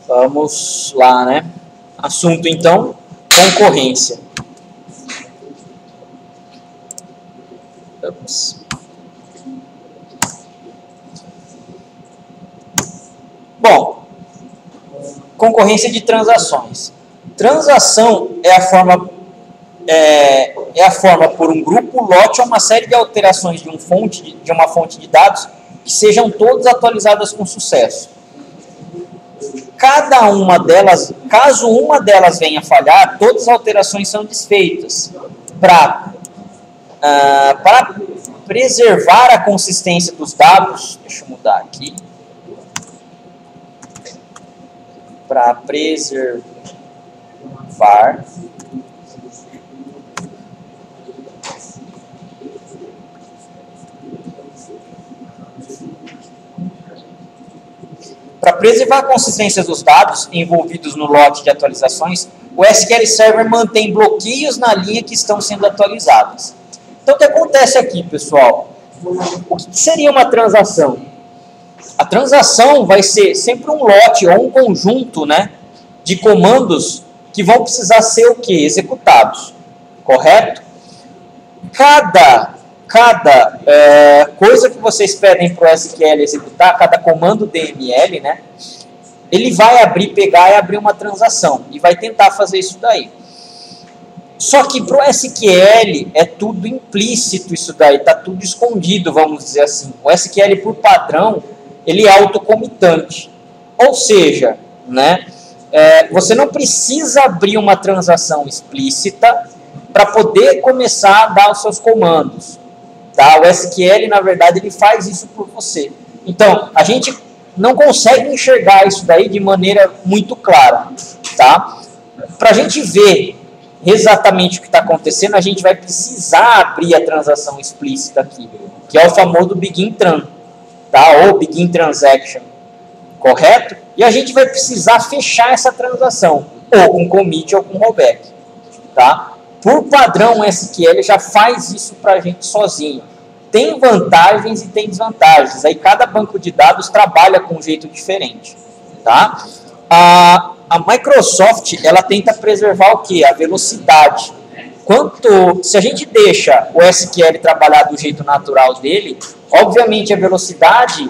Vamos lá, né? Assunto, então, concorrência. Ups. Bom, concorrência de transações. Transação é a forma por um grupo, lote ou uma série de alterações de uma fonte de dados que sejam todas atualizadas com sucesso. Cada uma delas, caso uma delas venha a falhar, todas as alterações são desfeitas para preservar a consistência dos dados. Deixa eu mudar aqui. Para preservar a consistência dos dados envolvidos no lote de atualizações, o SQL Server mantém bloqueios na linha que estão sendo atualizadas. Então, o que acontece aqui, pessoal? O que seria uma transação? A transação vai ser sempre um lote ou um conjunto, né, de comandos que vão precisar ser o quê? Executados. Correto? Cada coisa que vocês pedem para o SQL executar, cada comando DML, né, ele vai pegar e abrir uma transação e vai tentar fazer isso daí. Só que para o SQL é tudo implícito isso daí, está tudo escondido, vamos dizer assim. O SQL, por padrão, ele é autocomitante. Ou seja, né, você não precisa abrir uma transação explícita para poder começar a dar os seus comandos. Tá? O SQL, na verdade, ele faz isso por você. Então, a gente não consegue enxergar isso daí de maneira muito clara. Tá? Para a gente ver exatamente o que está acontecendo, a gente vai precisar abrir a transação explícita aqui, que é o famoso begin tran, tá? Ou begin transaction, correto? E a gente vai precisar fechar essa transação, ou com commit ou com rollback. Tá? Por padrão, o SQL já faz isso para a gente sozinho. Tem vantagens e tem desvantagens. Aí cada banco de dados trabalha com um jeito diferente. Tá? A Microsoft, ela tenta preservar o quê? A velocidade. Se a gente deixa o SQL trabalhar do jeito natural dele, obviamente a velocidade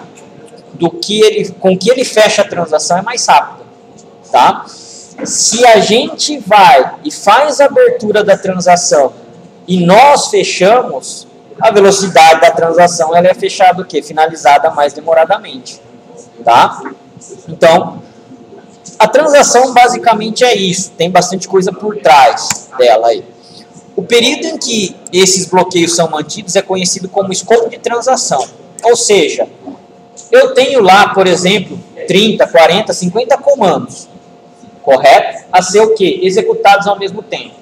com que ele fecha a transação é mais rápida. Tá? Se a gente vai e faz a abertura da transação e nós fechamos, a velocidade da transação ela é fechada o quê? Finalizada mais demoradamente. Tá? Então, a transação basicamente é isso. Tem bastante coisa por trás dela aí. O período em que esses bloqueios são mantidos é conhecido como escopo de transação. Ou seja, eu tenho lá, por exemplo, 30, 40, 50 comandos. Correto? A ser o quê? Executados ao mesmo tempo.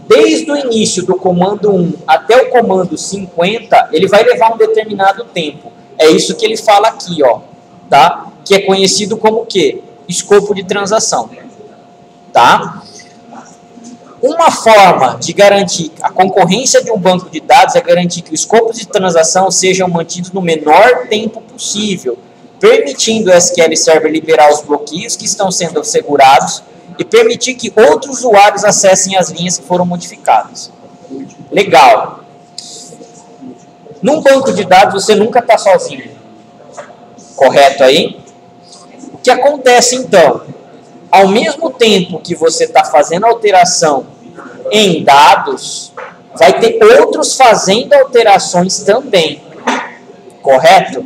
Desde o início do comando 1 até o comando 50, ele vai levar um determinado tempo. É isso que ele fala aqui, ó, tá? Que é conhecido como o quê? Escopo de transação. Tá? Uma forma de garantir a concorrência de um banco de dados é garantir que os escopos de transação sejam mantidos no menor tempo possível, permitindo o SQL Server liberar os bloqueios que estão sendo assegurados e permitir que outros usuários acessem as linhas que foram modificadas. Legal. Num banco de dados você nunca está sozinho. Correto aí? O que acontece então? Ao mesmo tempo que você está fazendo alteração em dados, vai ter outros fazendo alterações também. Correto?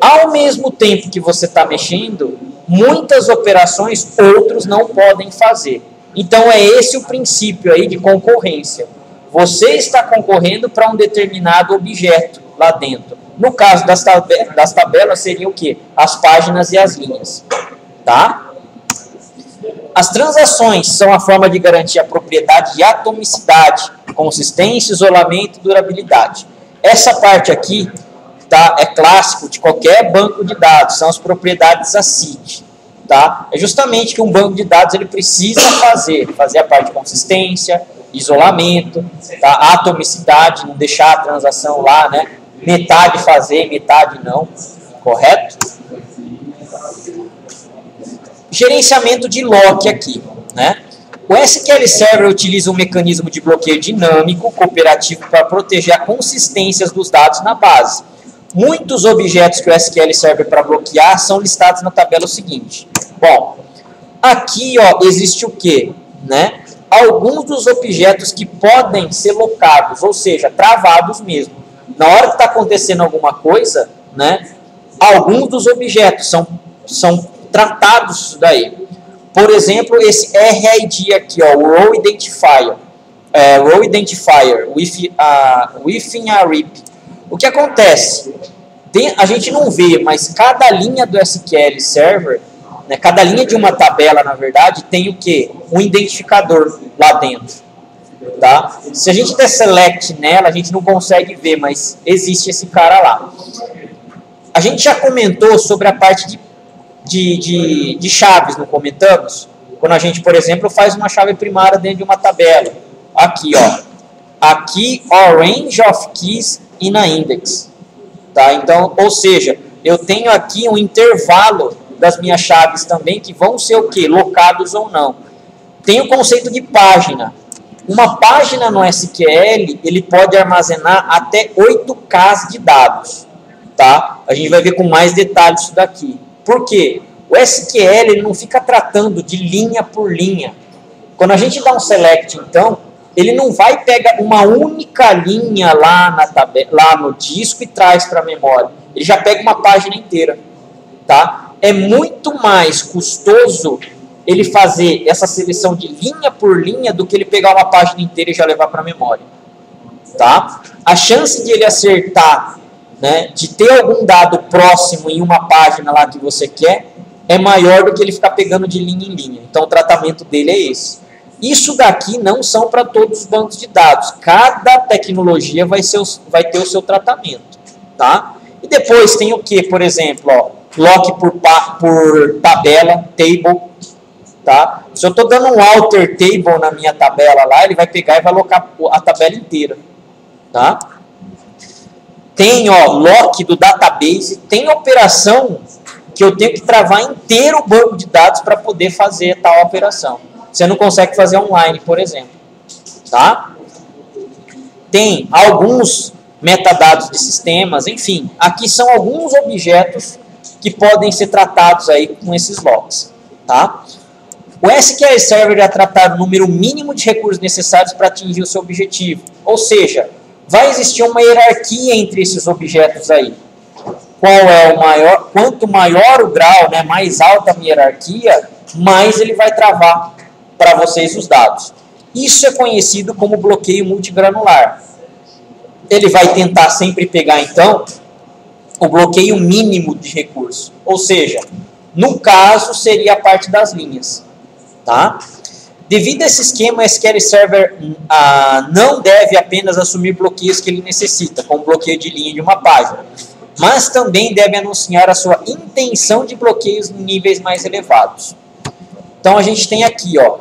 Ao mesmo tempo que você está mexendo, muitas operações outros não podem fazer. Então é esse o princípio aí de concorrência. Você está concorrendo para um determinado objeto lá dentro. No caso das tabelas seriam o quê? As páginas e as linhas. Tá? As transações são a forma de garantir a propriedade de atomicidade, consistência, isolamento e durabilidade. Essa parte aqui, tá, é clássico de qualquer banco de dados, são as propriedades ACID. Tá? É justamente que um banco de dados ele precisa fazer a parte de consistência, isolamento, tá? Atomicidade, não deixar a transação lá, né? Metade fazer, metade não, correto? Gerenciamento de lock aqui, né? O SQL Server utiliza um mecanismo de bloqueio dinâmico cooperativo para proteger a consistência dos dados na base. Muitos objetos que o SQL Server para bloquear são listados na tabela seguinte. Bom, aqui ó, existe o quê? Né? Alguns dos objetos que podem ser locados, ou seja, travados mesmo. Na hora que está acontecendo alguma coisa, né, alguns dos objetos são tratados isso daí. Por exemplo, esse RID aqui, ó, o Row Identifier, within a RIP. O que acontece? A gente não vê, mas cada linha do SQL Server, né, cada linha de uma tabela, na verdade, tem o quê? Um identificador lá dentro. Tá? Se a gente der select nela, a gente não consegue ver, mas existe esse cara lá. A gente já comentou sobre a parte de chaves, não comentamos? Quando a gente, por exemplo, faz uma chave primária dentro de uma tabela. Aqui, ó. Aqui, ó, range of keys in a index. Tá? Então, ou seja, eu tenho aqui um intervalo das minhas chaves também, que vão ser o quê? Locados ou não. Tem o conceito de página. Uma página no SQL, ele pode armazenar até 8K de dados. Tá? A gente vai ver com mais detalhes isso daqui. Por quê? O SQL ele não fica tratando de linha por linha. Quando a gente dá um select, então, ele não vai pegar uma única linha lá, lá no disco e traz para a memória. Ele já pega uma página inteira. Tá? É muito mais custoso ele fazer essa seleção de linha por linha do que ele pegar uma página inteira e já levar para a memória. Tá? A chance de ele acertar, né, de ter algum dado próximo em uma página lá que você quer, é maior do que ele ficar pegando de linha em linha. Então o tratamento dele é esse. Isso daqui não são para todos os bancos de dados. Cada tecnologia vai ter o seu tratamento. Tá? E depois tem o que, por exemplo, ó, lock por tabela, table. Tá? Se eu estou dando um alter table na minha tabela lá, ele vai pegar e vai locar a tabela inteira. Tá? Tem ó, lock do database, tem operação que eu tenho que travar inteiro o banco de dados para poder fazer tal operação. Você não consegue fazer online, por exemplo. Tá? Tem alguns metadados de sistemas, enfim. Aqui são alguns objetos que podem ser tratados aí com esses locks. Tá? O SQL Server vai tratar o número mínimo de recursos necessários para atingir o seu objetivo. Ou seja, vai existir uma hierarquia entre esses objetos aí. Qual é o maior? Quanto maior o grau, né, mais alta a hierarquia, mais ele vai travar para vocês os dados. Isso é conhecido como bloqueio multigranular. Ele vai tentar sempre pegar, então, o bloqueio mínimo de recurso. Ou seja, no caso, seria a parte das linhas. Tá? Devido a esse esquema, o SQL Server não deve apenas assumir bloqueios que ele necessita, como bloqueio de linha de uma página, mas também deve anunciar a sua intenção de bloqueios em níveis mais elevados. Então, a gente tem aqui, ó,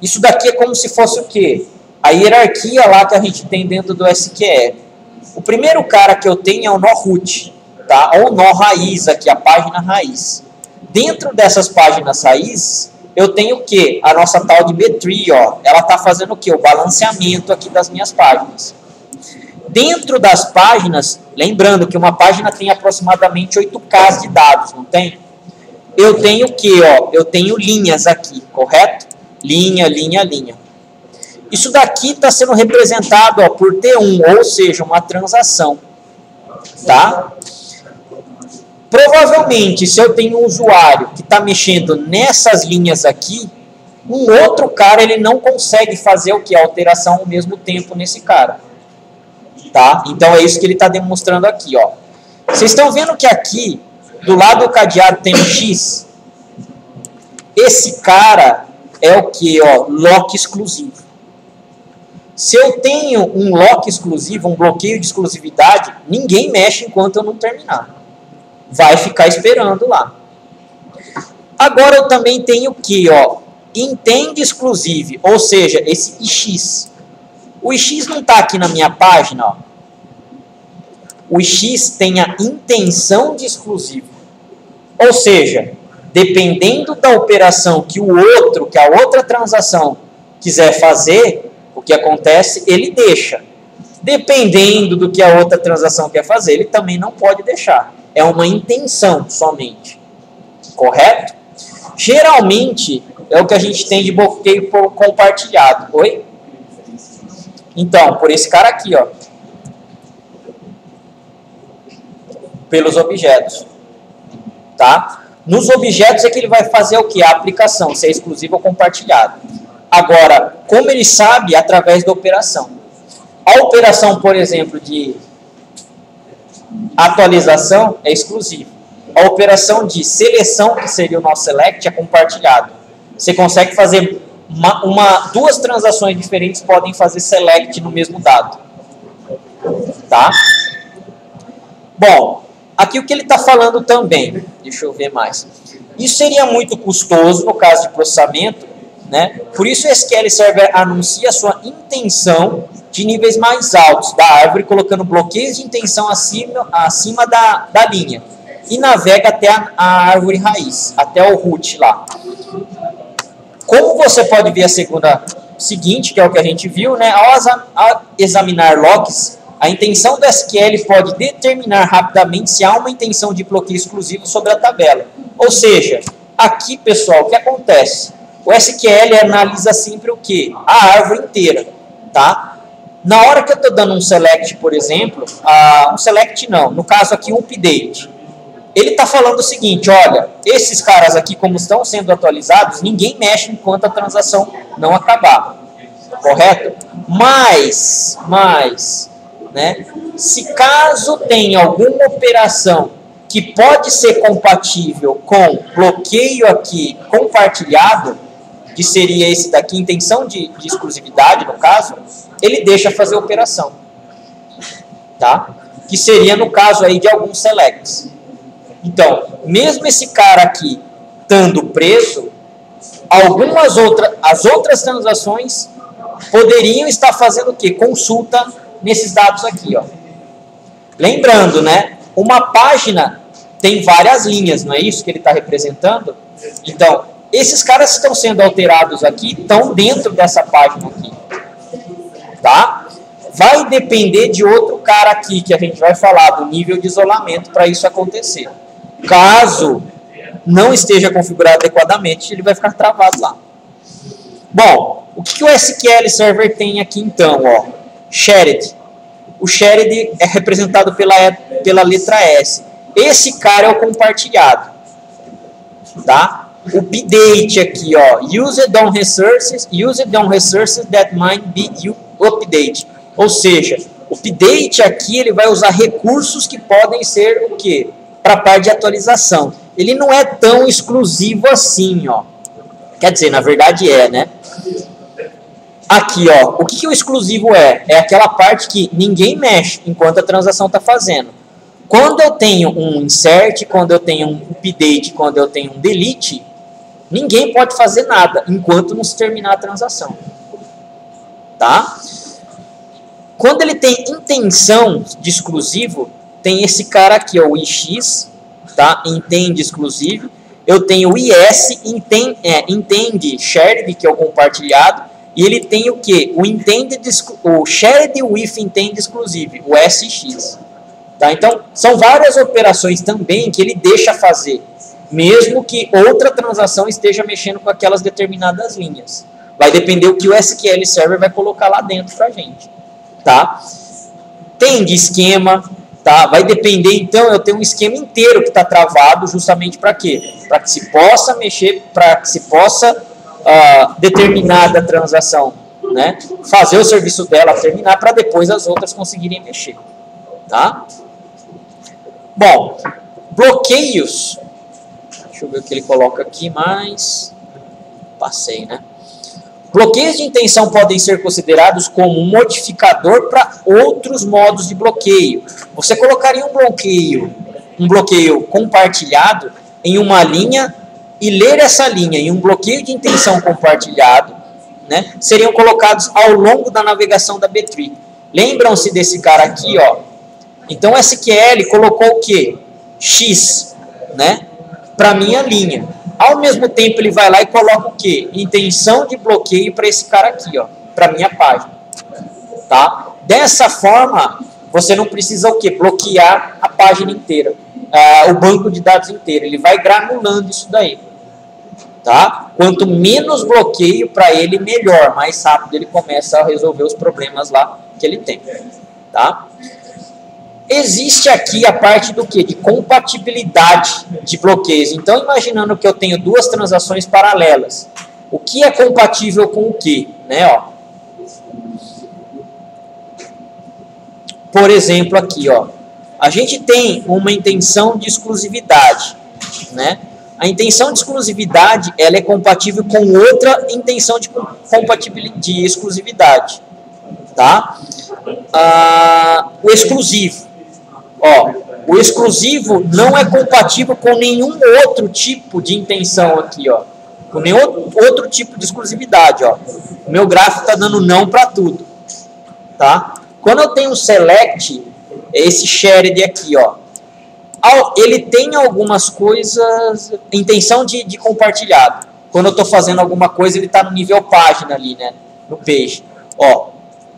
isso daqui é como se fosse o quê? A hierarquia lá que a gente tem dentro do SQL. O primeiro cara que eu tenho é o nó root, tá? Ou nó raiz aqui, a página raiz. Dentro dessas páginas raiz, eu tenho o quê? A nossa tal de B-tree, ó. Ela está fazendo o quê? O balanceamento aqui das minhas páginas. Dentro das páginas, lembrando que uma página tem aproximadamente 8K de dados, não tem? Eu tenho o quê? Ó? Eu tenho linhas aqui, correto? Linha, linha, linha. Isso daqui está sendo representado ó, por T1, ou seja, uma transação. Tá? Provavelmente, se eu tenho um usuário que está mexendo nessas linhas aqui, um outro cara ele não consegue fazer o que? A alteração ao mesmo tempo nesse cara. Tá? Então é isso que ele está demonstrando aqui. Ó. Vocês estão vendo que aqui, do lado do cadeado tem um X? Esse cara é o que? Lock exclusivo. Se eu tenho um lock exclusivo, um bloqueio de exclusividade, ninguém mexe enquanto eu não terminar. Vai ficar esperando lá. Agora eu também tenho o que? Intend exclusive, ou seja, esse IX. O IX não está aqui na minha página. Ó. O IX tem a intenção de exclusivo. Ou seja, Dependendo da operação que a outra transação quiser fazer, o que acontece, ele deixa. Dependendo do que a outra transação quer fazer, ele também não pode deixar. É uma intenção somente. Correto? Geralmente, é o que a gente tem de bloqueio compartilhado. Oi? Então, por esse cara aqui, ó. Pelos objetos. Tá? Nos objetos é que ele vai fazer o que? A aplicação, se é exclusivo ou compartilhado. Agora, como ele sabe? Através da operação. A operação, por exemplo, de atualização é exclusiva. A operação de seleção, que seria o nosso select, é compartilhado. Você consegue fazer duas transações diferentes podem fazer select no mesmo dado. Tá? Bom, aqui o que ele está falando também, deixa eu ver mais. Isso seria muito custoso no caso de processamento, né? Por isso o SQL Server anuncia a sua intenção de níveis mais altos da árvore, colocando bloqueios de intenção acima da linha. E navega até a árvore raiz, até o root lá. Como você pode ver a segunda seguinte, que é o que a gente viu, né? Ao examinar logs, a intenção do SQL pode determinar rapidamente se há uma intenção de bloqueio exclusivo sobre a tabela. Ou seja, aqui, pessoal, o que acontece? O SQL analisa sempre o quê? A árvore inteira, tá? Na hora que eu estou dando um select, por exemplo, um select não, no caso aqui um update, ele está falando o seguinte, olha, esses caras aqui como estão sendo atualizados, ninguém mexe enquanto a transação não acabar, correto? Mas, né, se caso tenha alguma operação que pode ser compatível com bloqueio aqui compartilhado, que seria esse daqui, intenção de exclusividade, no caso, ele deixa fazer a operação. Tá? Que seria no caso aí de alguns selects. Então, mesmo esse cara aqui estando preso, as outras transações poderiam estar fazendo o quê? Consulta nesses dados aqui, ó. Lembrando, né? Uma página tem várias linhas, não é isso que ele está representando? Então, esses caras que estão sendo alterados aqui estão dentro dessa página aqui. Tá? Vai depender de outro cara aqui, que a gente vai falar do nível de isolamento para isso acontecer. Caso não esteja configurado adequadamente, ele vai ficar travado lá. Bom, o que o SQL Server tem aqui então? Ó? Shared. O shared é representado pela letra S. Esse cara é o compartilhado. Tá? O update aqui, ó, used on resources that might be update. Ou seja, o update aqui ele vai usar recursos que podem ser o quê? Para a parte de atualização. Ele não é tão exclusivo assim, ó. Quer dizer, na verdade é, né? Aqui, ó, o que o exclusivo é? É aquela parte que ninguém mexe enquanto a transação está fazendo. Quando eu tenho um insert, quando eu tenho um update, quando eu tenho um delete, ninguém pode fazer nada enquanto não se terminar a transação. Tá? Quando ele tem intenção de exclusivo, tem esse cara aqui, ó, o IX, tá? Intend exclusivo. Eu tenho o IS, intend shared, que é o compartilhado. E ele tem o que? O shared with intend exclusive, o SX. Tá? Então, são várias operações também que ele deixa fazer, mesmo que outra transação esteja mexendo com aquelas determinadas linhas. Vai depender o que o SQL Server vai colocar lá dentro para a gente. Tá? Tem de esquema, tá? Vai depender, então, eu tenho um esquema inteiro que está travado justamente para quê? Para que se possa mexer, para que se possa determinada transação, né? Fazer o serviço dela terminar para depois as outras conseguirem mexer. Tá? Bom, bloqueios. Deixa eu ver o que ele coloca aqui, mas passei, né? Bloqueios de intenção podem ser considerados como um modificador para outros modos de bloqueio. Você colocaria um bloqueio compartilhado em uma linha e ler essa linha em um bloqueio de intenção compartilhado, né, seriam colocados ao longo da navegação da B-tree. Lembram-se desse cara aqui, ó? Então o SQL colocou o quê? X, né, para minha linha. Ao mesmo tempo, ele vai lá e coloca o quê? Intenção de bloqueio para esse cara aqui, ó, para minha página. Tá? Dessa forma, você não precisa o quê? Bloquear a página inteira, o banco de dados inteiro. Ele vai granulando isso daí. Tá? Quanto menos bloqueio para ele, melhor. Mais rápido ele começa a resolver os problemas lá que ele tem. Tá? Existe aqui a parte do quê? De compatibilidade de bloqueios. Então, imaginando que eu tenho duas transações paralelas. O que é compatível com o que? Né, ó. Por exemplo, aqui, ó. A gente tem uma intenção de exclusividade, né? A intenção de exclusividade, ela é compatível com outra intenção de exclusividade, tá? O exclusivo. Ó, o exclusivo não é compatível com nenhum outro tipo de intenção aqui, ó. Com nenhum outro tipo de exclusividade, ó. O meu gráfico está dando não para tudo, tá? Quando eu tenho select, esse shared aqui, ó. Ele tem algumas coisas, intenção de compartilhado. Quando eu estou fazendo alguma coisa, ele está no nível página ali, né? No page. Ó,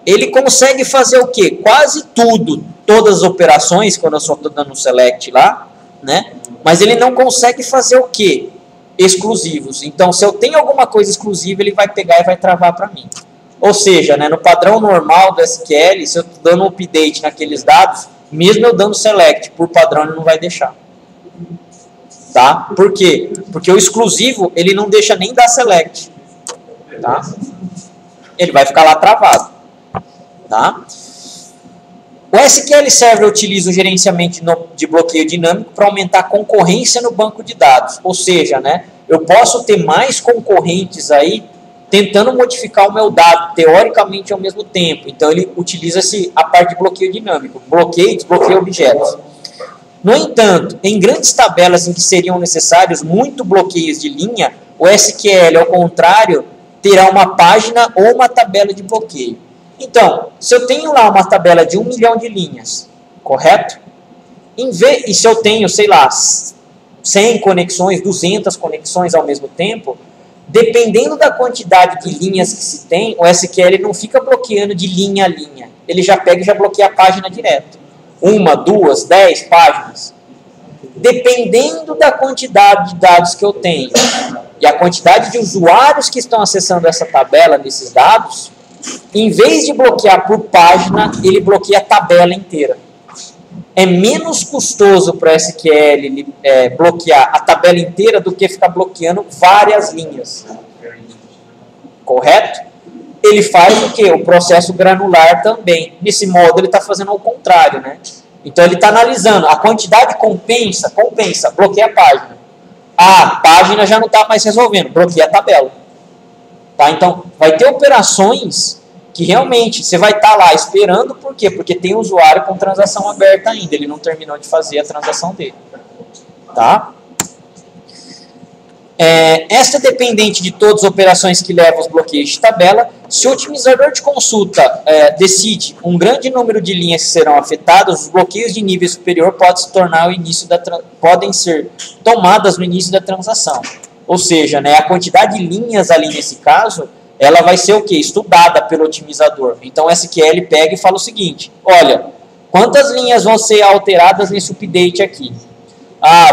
ele consegue fazer o quê? Quase tudo, todas as operações, quando eu só estou dando um select lá, né? Mas ele não consegue fazer o quê? Exclusivos. Então, se eu tenho alguma coisa exclusiva, ele vai pegar e vai travar para mim. Ou seja, né, no padrão normal do SQL, se eu estou dando um update naqueles dados, mesmo eu dando select, por padrão ele não vai deixar. Tá? Por quê? Porque o exclusivo, ele não deixa nem dar select. Tá? Ele vai ficar lá travado. Tá? O SQL Server utiliza o gerenciamento de bloqueio dinâmico para aumentar a concorrência no banco de dados. Ou seja, né, eu posso ter mais concorrentes aí tentando modificar o meu dado, teoricamente, ao mesmo tempo. Então, ele utiliza a parte de bloqueio dinâmico. Bloqueio e desbloqueio objetos. No entanto, em grandes tabelas em que seriam necessários muito bloqueios de linha, o SQL, ao contrário, terá uma página ou uma tabela de bloqueio. Então, se eu tenho lá uma tabela de 1 milhão de linhas, correto? E se eu tenho, sei lá, 100 conexões, 200 conexões ao mesmo tempo, dependendo da quantidade de linhas que se tem, o SQL não fica bloqueando de linha a linha. Ele já pega e já bloqueia a página direto. 1, 2, 10 páginas. Dependendo da quantidade de dados que eu tenho e a quantidade de usuários que estão acessando essa tabela, nesses dados, em vez de bloquear por página, ele bloqueia a tabela inteira. É menos custoso para o SQL bloquear a tabela inteira do que ficar bloqueando várias linhas. Correto? Ele faz o quê? O processo granular também. Nesse modo, ele está fazendo ao contrário, né? Então, ele está analisando. A quantidade compensa, bloqueia a página. A página já não está mais resolvendo, bloqueia a tabela. Tá? Então, vai ter operações que realmente você vai estar lá esperando, por quê? Porque tem usuário com transação aberta ainda, ele não terminou de fazer a transação dele. Tá? Esta é dependente de todas as operações que levam os bloqueios de tabela. Se o otimizador de consulta decide um grande número de linhas que serão afetadas, os bloqueios de nível superior podem ser tomadas no início da transação. Ou seja, né, a quantidade de linhas ali nesse caso, ela vai ser o quê? Estudada pelo otimizador. Então o SQL pega e fala o seguinte: olha, quantas linhas vão ser alteradas nesse update aqui?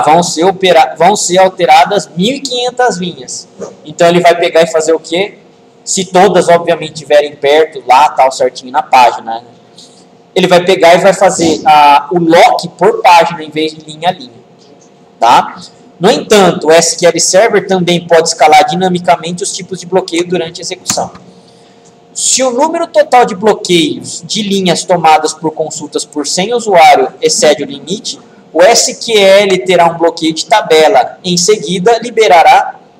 Vão ser alteradas 1.500 linhas. Então ele vai pegar e fazer o quê? Se todas, obviamente, estiverem perto, lá, tal, certinho na página, né? Ele vai pegar e vai fazer o lock por página em vez de linha a linha. Tá? No entanto, o SQL Server também pode escalar dinamicamente os tipos de bloqueio durante a execução. Se o número total de bloqueios de linhas tomadas por consultas por 100 usuários excede o limite, o SQL terá um bloqueio de tabela. Em seguida,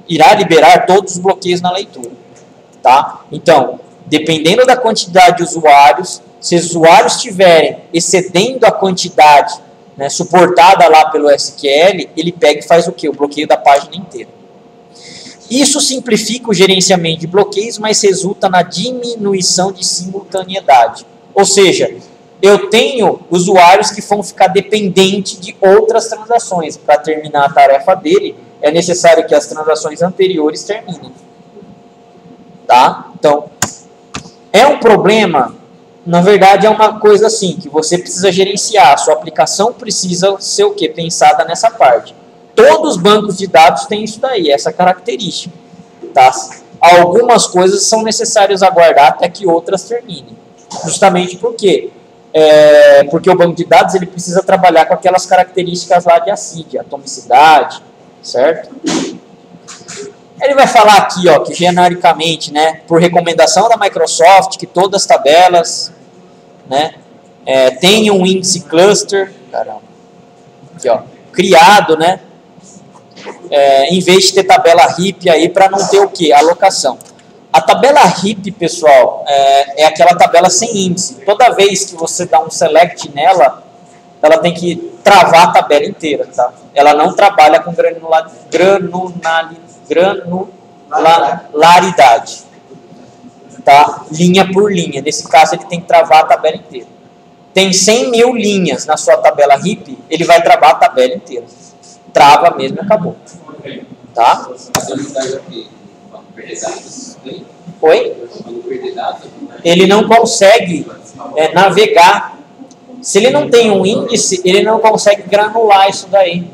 irá liberar todos os bloqueios na leitura. Tá? Então, dependendo da quantidade de usuários, se os usuários estiverem excedendo a quantidade, né, suportada lá pelo SQL, ele pega e faz o quê? O bloqueio da página inteira. Isso simplifica o gerenciamento de bloqueios, mas resulta na diminuição de simultaneidade. Ou seja, eu tenho usuários que vão ficar dependentes de outras transações. Para terminar a tarefa dele, é necessário que as transações anteriores terminem. Tá? Então, é um problema, na verdade é uma coisa assim, que você precisa gerenciar, a sua aplicação precisa ser o quê? Pensada nessa parte. Todos os bancos de dados têm isso daí, essa característica. Tá? Algumas coisas são necessárias aguardar até que outras terminem. Justamente por quê? Porque o banco de dados ele precisa trabalhar com aquelas características lá de ACID, atomicidade, certo? Ele vai falar aqui, ó, que genericamente, né, por recomendação da Microsoft, que todas as tabelas, né, tenham um índice cluster, caramba, aqui, ó, criado, né, em vez de ter tabela RIP aí para não ter o quê? Alocação. A tabela RIP, pessoal, é aquela tabela sem índice. Toda vez que você dá um select nela, ela tem que travar a tabela inteira, tá? Ela não trabalha com granularidade, tá? Linha por linha. Nesse caso, ele tem que travar a tabela inteira. Tem 100 mil linhas na sua tabela RIP, ele vai travar a tabela inteira. Trava mesmo e acabou. Tá? Oi? Ele não consegue navegar. Se ele não tem um índice, ele não consegue granular isso daí.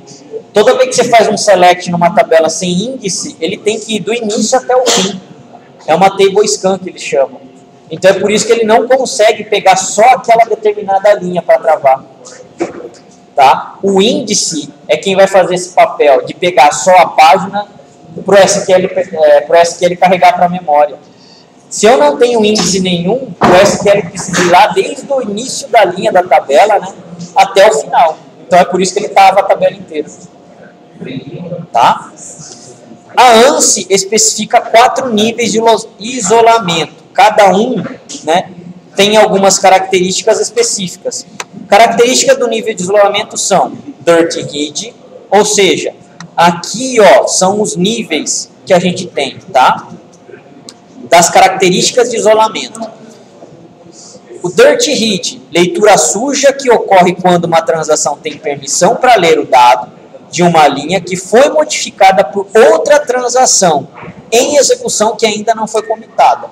Toda vez que você faz um select numa tabela sem índice, ele tem que ir do início até o fim. É uma table scan que eles chamam. Então é por isso que ele não consegue pegar só aquela determinada linha para travar. Tá? O índice é quem vai fazer esse papel de pegar só a página para o SQL carregar para a memória. Se eu não tenho índice nenhum, o SQL precisa ir lá desde o início da linha da tabela, né, até o final. Então é por isso que ele trava a tabela inteira. Tá? A ANSI especifica 4 níveis de isolamento. Cada um, né, tem algumas características específicas. Características do nível de isolamento são Dirty Read, ou seja, aqui ó, são os níveis que a gente tem, tá? Das características de isolamento. O Dirty Read, leitura suja que ocorre quando uma transação tem permissão para ler o dado de uma linha que foi modificada por outra transação em execução que ainda não foi comitada.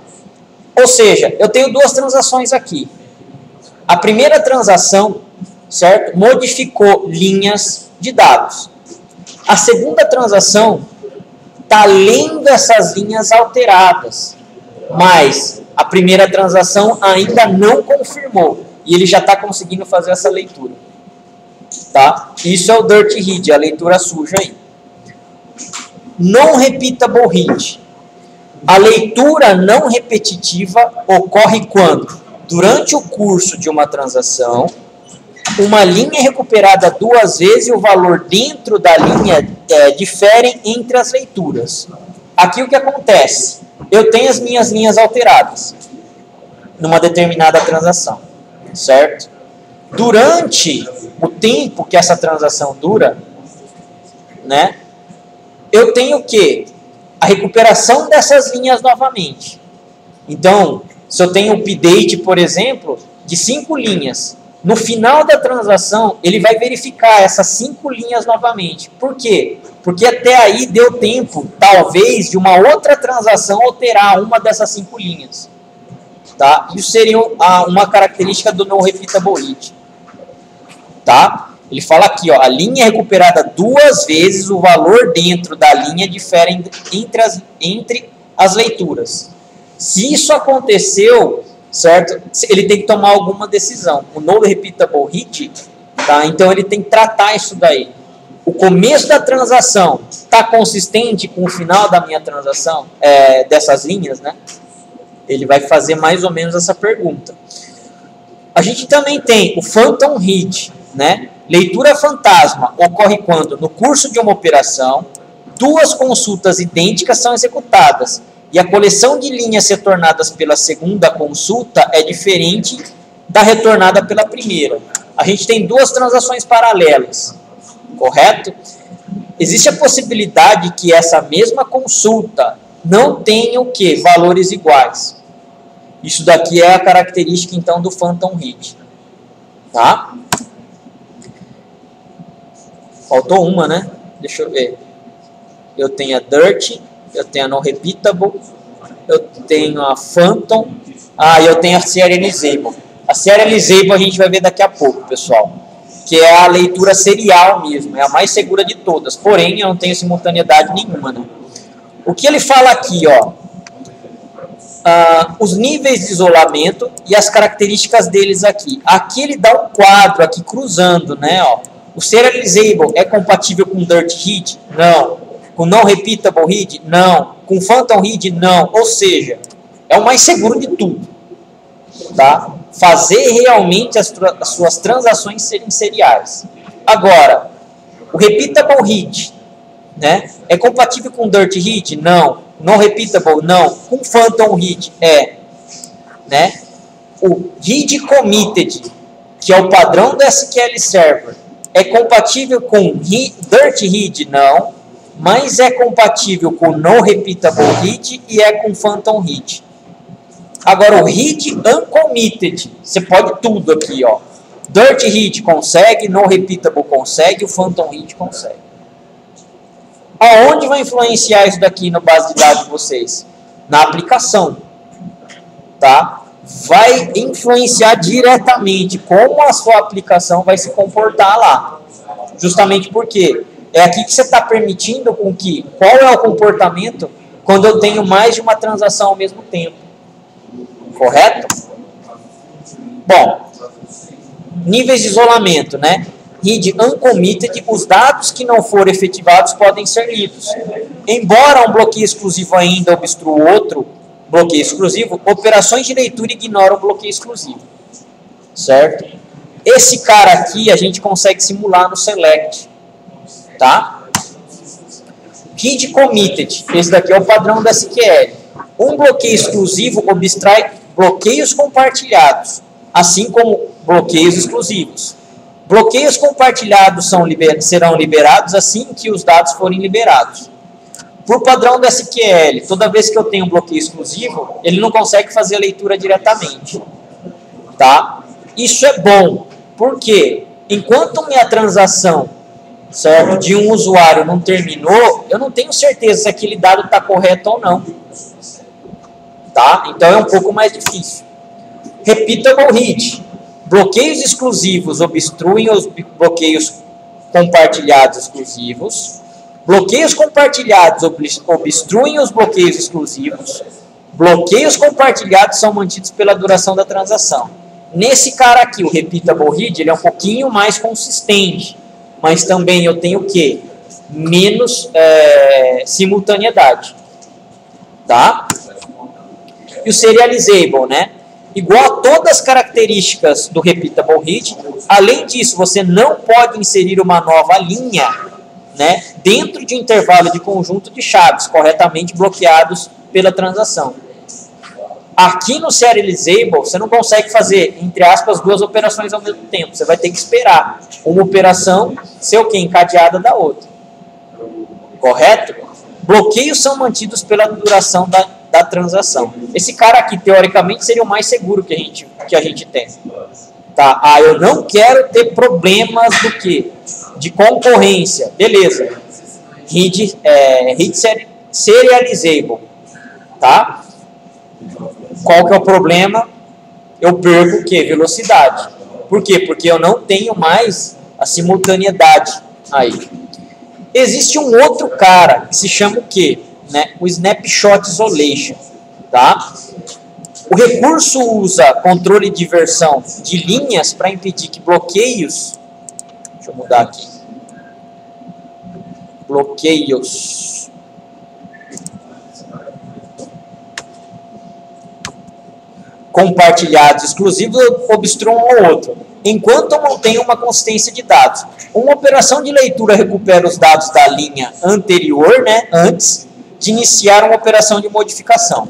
Ou seja, eu tenho 2 transações aqui. A primeira transação, certo, modificou linhas de dados. A segunda transação está lendo essas linhas alteradas, mas a primeira transação ainda não confirmou e ele já está conseguindo fazer essa leitura. Tá? Isso é o Dirty Read, a leitura suja aí. Non-repeatable read. A leitura não repetitiva ocorre quando, durante o curso de uma transação, uma linha é recuperada 2 vezes e o valor dentro da linha difere entre as leituras. Aqui o que acontece? Eu tenho as minhas linhas alteradas numa determinada transação, certo? Durante o tempo que essa transação dura, né, eu tenho o quê? A recuperação dessas linhas novamente. Então, se eu tenho um update, por exemplo, de 5 linhas, no final da transação, ele vai verificar essas 5 linhas novamente. Por quê? Porque até aí deu tempo, talvez, de uma outra transação alterar uma dessas 5 linhas. Tá? Isso seria uma característica do non-repeatable read. Tá? Ele fala aqui, ó, a linha é recuperada 2 vezes, o valor dentro da linha difere entre as leituras. Se isso aconteceu, certo? Ele tem que tomar alguma decisão. O non-repeatable read, tá? Então ele tem que tratar isso daí. O começo da transação está consistente com o final da minha transação, dessas linhas, né? Ele vai fazer mais ou menos essa pergunta. A gente também tem o phantom read, né? Leitura fantasma ocorre quando, no curso de uma operação, 2 consultas idênticas são executadas e a coleção de linhas retornadas pela segunda consulta é diferente da retornada pela primeira. A gente tem 2 transações paralelas, correto? Existe a possibilidade que essa mesma consulta não tenha o quê? Valores iguais. Isso daqui é a característica, então, do phantom read. Tá? Faltou uma, né? Deixa eu ver. eu tenho a dirt, eu tenho a non-repeatable, eu tenho a phantom, e eu tenho a serializable. A serializable a gente vai ver daqui a pouco, pessoal, que é a leitura serial mesmo, é a mais segura de todas, porém eu não tenho simultaneidade nenhuma, né? O que ele fala aqui, ó, os níveis de isolamento e as características deles aqui. Aqui ele dá um quadro aqui cruzando, né, ó. O serializable é compatível com dirt read? Não. Com non-repeatable read? Não. Com phantom read? Não. Ou seja, é o mais seguro de tudo, tá? Fazer realmente as suas transações serem seriais. Agora, o repeatable read, né, é compatível com dirt read? Não. Non-repeatable? Não. Com phantom read? É. Né? O read committed, que é o padrão do SQL Server, é compatível com dirt read? Não. Mas é compatível com non-repeatable read e é com phantom read. Agora, o read uncommitted, você pode tudo aqui, ó. Dirt read consegue, non-repeatable consegue, o phantom read consegue. Aonde vai influenciar isso daqui na base de dados de vocês? Na aplicação, tá? Vai influenciar diretamente como a sua aplicação vai se comportar lá. Justamente porque é aqui que você está permitindo com que, qual é o comportamento quando eu tenho mais de uma transação ao mesmo tempo. Correto? Bom, níveis de isolamento, né? Read uncommitted, os dados que não foram efetivados podem ser lidos. Embora um bloqueio exclusivo ainda obstrua outro bloqueio exclusivo, operações de leitura ignoram o bloqueio exclusivo. Certo? Esse cara aqui a gente consegue simular no select. Tá? Read committed, esse daqui é o padrão da SQL. Um bloqueio exclusivo abstrai bloqueios compartilhados, assim como bloqueios exclusivos. Bloqueios compartilhados serão liberados assim que os dados forem liberados. Por padrão do SQL, toda vez que eu tenho um bloqueio exclusivo, ele não consegue fazer a leitura diretamente. Tá? Isso é bom, porque enquanto minha transação, certo, de um usuário não terminou, eu não tenho certeza se aquele dado está correto ou não. Tá? Então é um pouco mais difícil. Repeatable read. Bloqueios exclusivos obstruem os bloqueios compartilhados exclusivos. Bloqueios compartilhados obstruem os bloqueios exclusivos. Bloqueios compartilhados são mantidos pela duração da transação. Nesse cara aqui, o repeatable read, ele é um pouquinho mais consistente. Mas também eu tenho o quê? Menos simultaneidade. Tá? E o serializable, né? Igual a todas as características do repeatable read, além disso, você não pode inserir uma nova linha, né, dentro de um intervalo de conjunto de chaves corretamente bloqueados pela transação. Aqui no serializable, você não consegue fazer, entre aspas, duas operações ao mesmo tempo. Você vai ter que esperar uma operação ser o quê? Encadeada da outra. Correto? Bloqueios são mantidos pela duração da transação. Esse cara aqui, teoricamente, seria o mais seguro que a gente tem. Tá? Eu não quero ter problemas do quê? De concorrência. Beleza. Read serializable. Tá? Qual que é o problema? Eu perco o quê? Velocidade. Por quê? Porque eu não tenho mais a simultaneidade aí. Existe um outro cara que se chama o quê? Né? O Snapshot Isolation. Tá? O recurso usa controle de versão de linhas para impedir que bloqueios... Deixa eu mudar aqui. Bloqueios... compartilhados exclusivos obstruam um ao outro, enquanto mantém uma consistência de dados. Uma operação de leitura recupera os dados da linha anterior, né, antes de iniciar uma operação de modificação.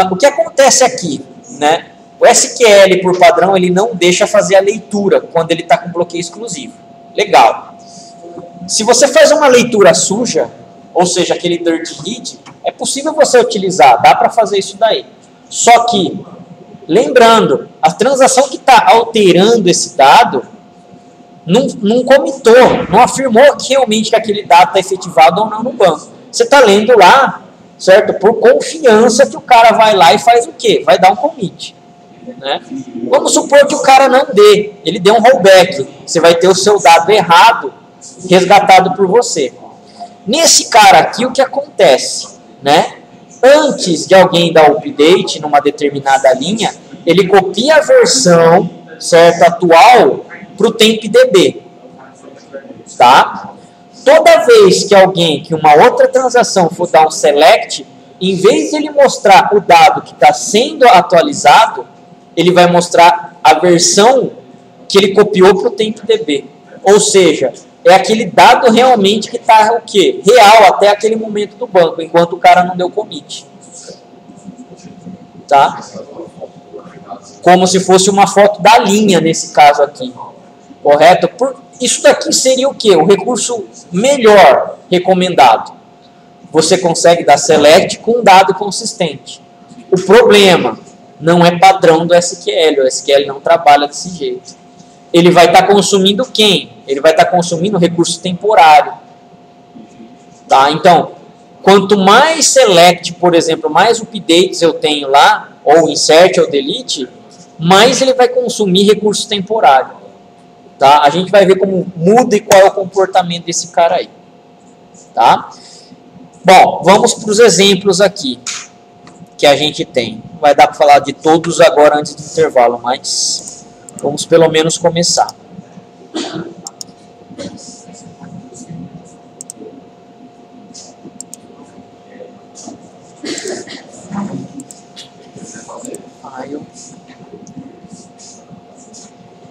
O que acontece aqui? Né? O SQL, por padrão, ele não deixa fazer a leitura quando ele está com bloqueio exclusivo. Legal. Se você faz uma leitura suja, ou seja, aquele dirt read, é possível você utilizar, dá para fazer isso daí. Só que, lembrando, a transação que está alterando esse dado, não comitou, não afirmou que realmente que aquele dado está efetivado ou não no banco. Você está lendo lá, certo? Por confiança que o cara vai lá e faz o quê? Vai dar um commit. Né? Vamos supor que o cara não dê, ele dê um rollback. Você vai ter o seu dado errado resgatado por você. Nesse cara aqui, o que acontece? Né? Antes de alguém dar o update numa determinada linha, ele copia a versão, certo, atual para o TempDB. Tá? Toda vez que uma outra transação for dar um select, em vez de ele mostrar o dado que está sendo atualizado, ele vai mostrar a versão que ele copiou para o TempDB. Ou seja, é aquele dado realmente que está o quê? Real até aquele momento do banco, enquanto o cara não deu commit. Tá? Como se fosse uma foto da linha nesse caso aqui. Correto? Isso daqui seria o quê? O recurso melhor recomendado. Você consegue dar select com um dado consistente. O problema não é padrão do SQL. O SQL não trabalha desse jeito. Ele vai estar consumindo quem? Ele vai estar consumindo recurso temporário. Tá? Então, quanto mais select, por exemplo, mais updates eu tenho lá, ou insert ou delete, mais ele vai consumir recurso temporário. Tá? A gente vai ver como muda e qual é o comportamento desse cara aí. Tá? Bom, vamos para os exemplos aqui que a gente tem. Não vai dar para falar de todos agora antes do intervalo, mas vamos pelo menos começar.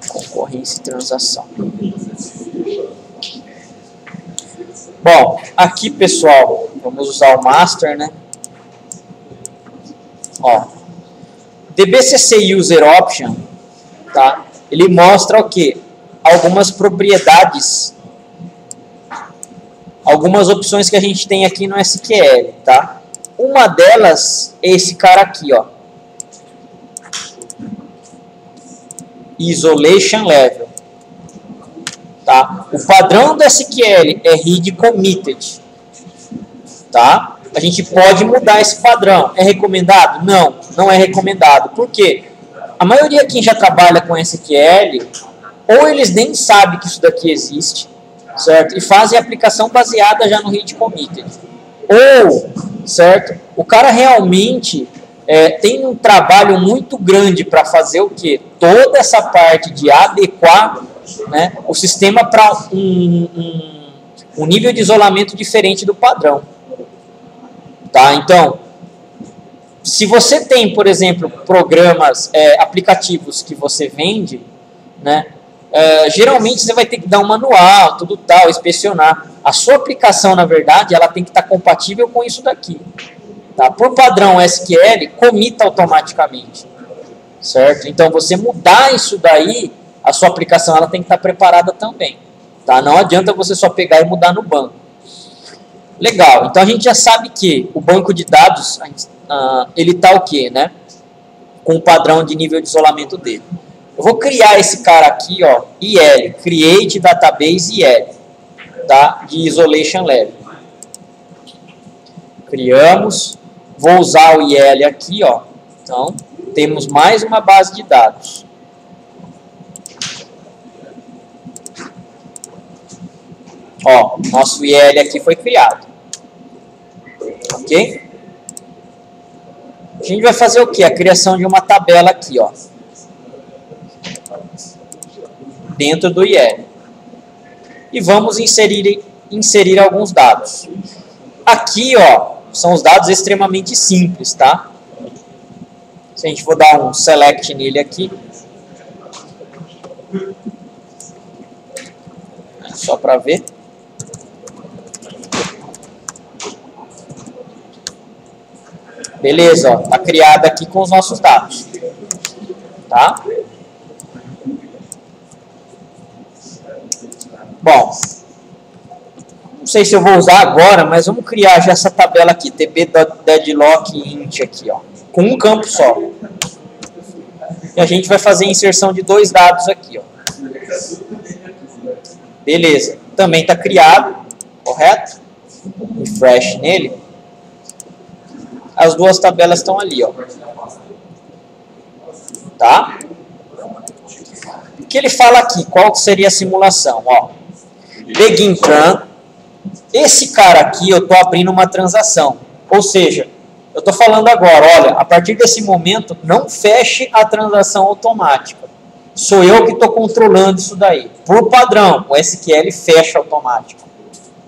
Concorrência e transação. Bom, aqui pessoal, vamos usar o master, né? Ó, DBCC User Option, tá? Ele mostra o quê? Algumas propriedades, algumas opções que a gente tem aqui no SQL, tá? Uma delas é esse cara aqui, ó. Isolation Level. Tá? O padrão do SQL é read committed. Tá? A gente pode mudar esse padrão. É recomendado? Não, não é recomendado. Por quê? A maioria quem já trabalha com SQL, ou eles nem sabem que isso daqui existe, certo? E fazem a aplicação baseada já no read committed. Ou, certo? O cara realmente tem um trabalho muito grande para fazer o quê? Toda essa parte de adequar, né, o sistema para um nível de isolamento diferente do padrão. Tá? Então, se você tem, por exemplo, programas, aplicativos que você vende, né, geralmente você vai ter que dar um manual, tudo tal, inspecionar. A sua aplicação, na verdade, ela tem que estar compatível com isso daqui. Tá? Por padrão SQL, comita automaticamente. Certo? Então, você mudar isso daí, a sua aplicação ela tem que estar preparada também. Tá? Não adianta você só pegar e mudar no banco. Legal. Então, a gente já sabe que o banco de dados, ele está o quê? Né? Com o padrão de nível de isolamento dele. Eu vou criar esse cara aqui, ó, IL, Create Database IL, tá? De Isolation Level. Criamos. Vou usar o IL aqui, ó. Então, temos mais uma base de dados. Ó, nosso IL aqui foi criado. Ok? A gente vai fazer o quê? A criação de uma tabela aqui, ó. Dentro do IL. E vamos inserir alguns dados. Aqui, ó, são os dados extremamente simples, tá? Se a gente for dar um select nele aqui. Só para ver. Beleza, ó, tá criado aqui com os nossos dados. Tá? Bom, não sei se eu vou usar agora, mas vamos criar já essa tabela aqui, tb.deadlock int aqui, ó, com um campo só. E a gente vai fazer a inserção de dois dados aqui, ó. Beleza. Também está criado, correto? Refresh nele. As duas tabelas estão ali, ó. Tá? O que ele fala aqui? Qual seria a simulação? Ó, begin tran. Esse cara aqui, eu estou abrindo uma transação. Ou seja, eu estou falando agora, olha, a partir desse momento, não feche a transação automática. Sou eu que estou controlando isso daí. Por padrão, o SQL fecha automático.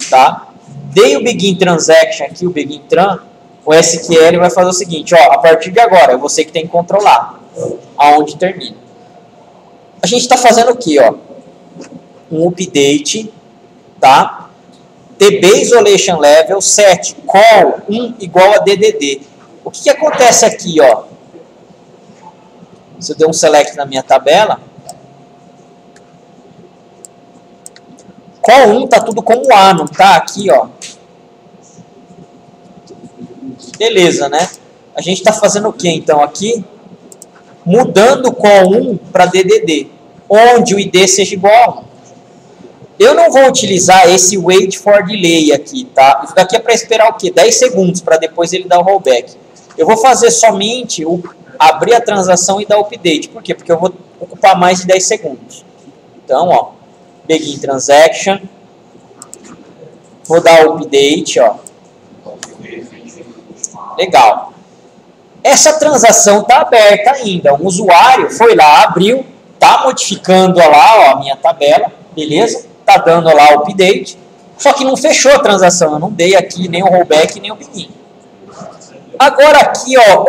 Tá? Dei o begin transaction aqui, o begin tran, o SQL vai fazer o seguinte, ó, a partir de agora, é você que tem que controlar aonde termina. A gente está fazendo o quê? Ó? Um update, tá? DB isolation level set call 1 igual a DDD. O que acontece aqui, ó? Se eu der um select na minha tabela, call 1 tá tudo como A, não tá? Aqui, ó. Beleza, né? A gente está fazendo o que então aqui? Mudando o call 1 para DDD, onde o ID seja igual a 1. Eu não vou utilizar esse wait for delay aqui, tá? Isso daqui é para esperar o quê? 10 segundos para depois ele dar o rollback. Eu vou fazer somente abrir a transação e dar o update. Por quê? Porque eu vou ocupar mais de 10 segundos. Então, ó, begin transaction, vou dar o update, ó. Legal. Essa transação está aberta ainda. Um usuário foi lá, abriu, está modificando lá, ó, a minha tabela, beleza? Está dando lá o update, só que não fechou a transação. Eu não dei aqui nem o rollback, nem o begin. Agora aqui, ó,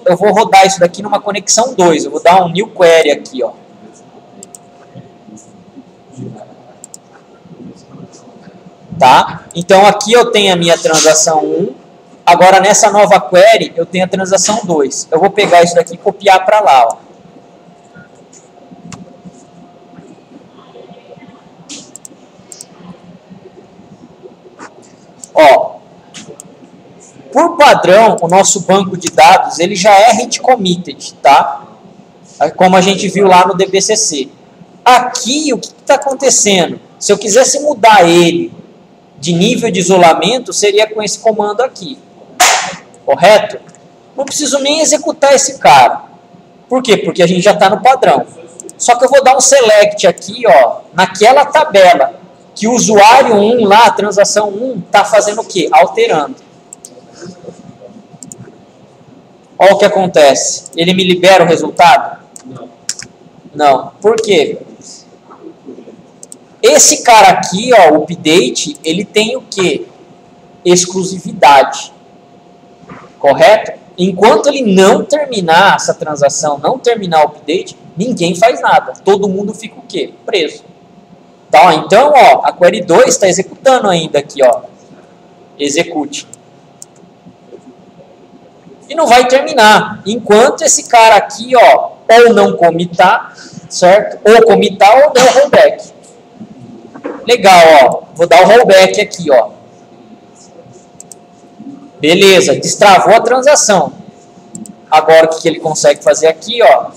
eu vou rodar isso daqui numa conexão 2. Eu vou dar um new query aqui, ó. Tá? Então aqui eu tenho a minha transação 1. Agora nessa nova query eu tenho a transação 2. Eu vou pegar isso daqui e copiar para lá, ó. Ó, por padrão, o nosso banco de dados ele já é hit committed, tá? Como a gente viu lá no DBCC. Aqui, o que está acontecendo? Se eu quisesse mudar ele de nível de isolamento, seria com esse comando aqui. Correto? Não preciso nem executar esse cara. Por quê? Porque a gente já está no padrão. Só que eu vou dar um select aqui, ó, naquela tabela que o usuário 1 lá, a transação 1, está fazendo o quê? Alterando. Olha o que acontece. Ele me libera o resultado? Não. Por quê? Esse cara aqui, ó, o update, ele tem o quê? Exclusividade. Correto? Enquanto ele não terminar essa transação, não terminar o update, ninguém faz nada. Todo mundo fica o quê? Preso. Tá? Então, ó, a query 2 está executando ainda aqui, ó. Execute. E não vai terminar. Enquanto esse cara aqui, ó, ou não comitar, certo? Ou comitar ou der o rollback. Legal, ó. Vou dar o rollback aqui, ó. Beleza, destravou a transação. Agora, o que ele consegue fazer aqui, ó?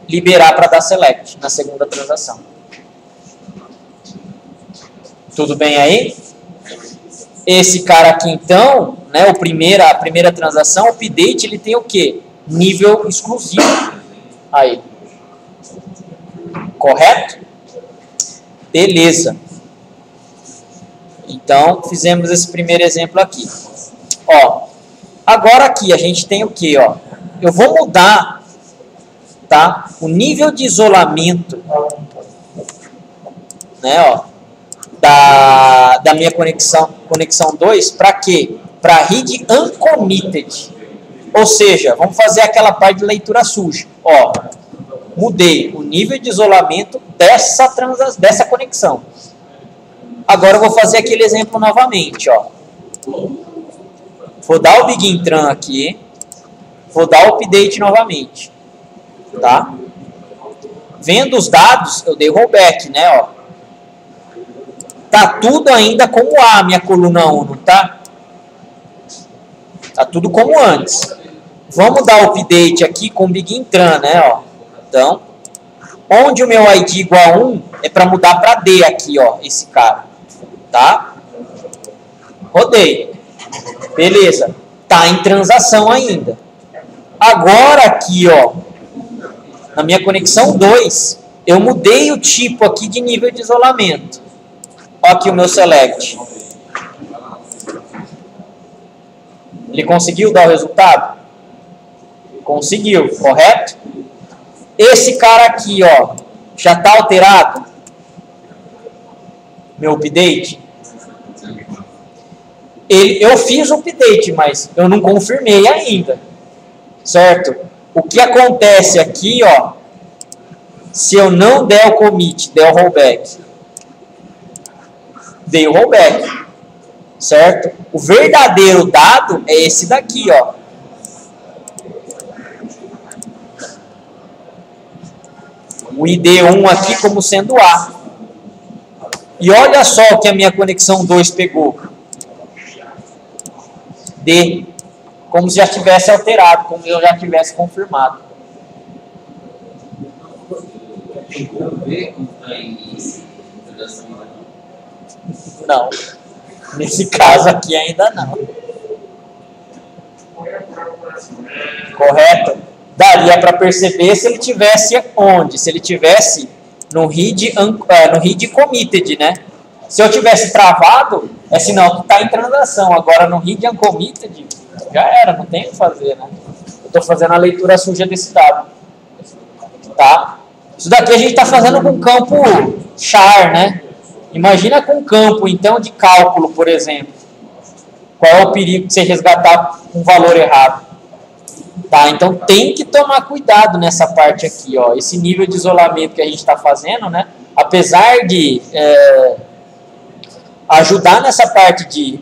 Liberar para dar select na segunda transação. Tudo bem aí? Esse cara aqui, então, né, a primeira transação, o update, ele tem o quê? Nível exclusivo. Aí. Correto? Beleza. Então, fizemos esse primeiro exemplo aqui. Ó, agora aqui a gente tem o quê? Ó? Eu vou mudar, tá, o nível de isolamento, né, ó, da minha conexão 2 para quê? Para read uncommitted. Ou seja, vamos fazer aquela parte de leitura suja. Ó, mudei o nível de isolamento dessa conexão. Agora eu vou fazer aquele exemplo novamente, ó. Vou dar o begin tran aqui, vou dar o update novamente, tá? Vendo os dados, eu dei rollback, né, ó. Tá tudo ainda como A, minha coluna 1, não tá? Tá tudo como antes. Vamos dar o update aqui com begin tran, né, ó. Então, Onde o meu ID igual a 1 é para mudar para D aqui, ó, esse cara. Tá? Rodei. Beleza. Tá em transação ainda. Agora aqui, ó, na minha conexão 2, eu mudei o tipo aqui de nível de isolamento. Ó aqui o meu select. Ele conseguiu dar o resultado? Conseguiu, correto? Esse cara aqui, ó, já está alterado? Meu update? Eu fiz o update, mas eu não confirmei ainda. Certo? O que acontece aqui, ó, se eu não der o commit, der o rollback? Dei o rollback. Certo? O verdadeiro dado é esse daqui, ó. O ID1 aqui como sendo A. E olha só o que a minha conexão 2 pegou. D. Como se já tivesse alterado, como se eu já tivesse confirmado. Não. Nesse caso aqui ainda não. Correto? Daria para perceber se ele tivesse onde? Se ele tivesse no read committed, né? Se eu tivesse travado, é sinal que está em transação. Agora no read uncommitted, já era, não tem o que fazer, né? Eu estou fazendo a leitura suja desse dado. Tá? Isso daqui a gente está fazendo com campo char, né? Imagina com campo, então, de cálculo, por exemplo. Qual é o perigo de você resgatar um valor errado? Tá? Então, tem que tomar cuidado nessa parte aqui, ó. Esse nível de isolamento que a gente está fazendo, né? Apesar de ajudar nessa parte de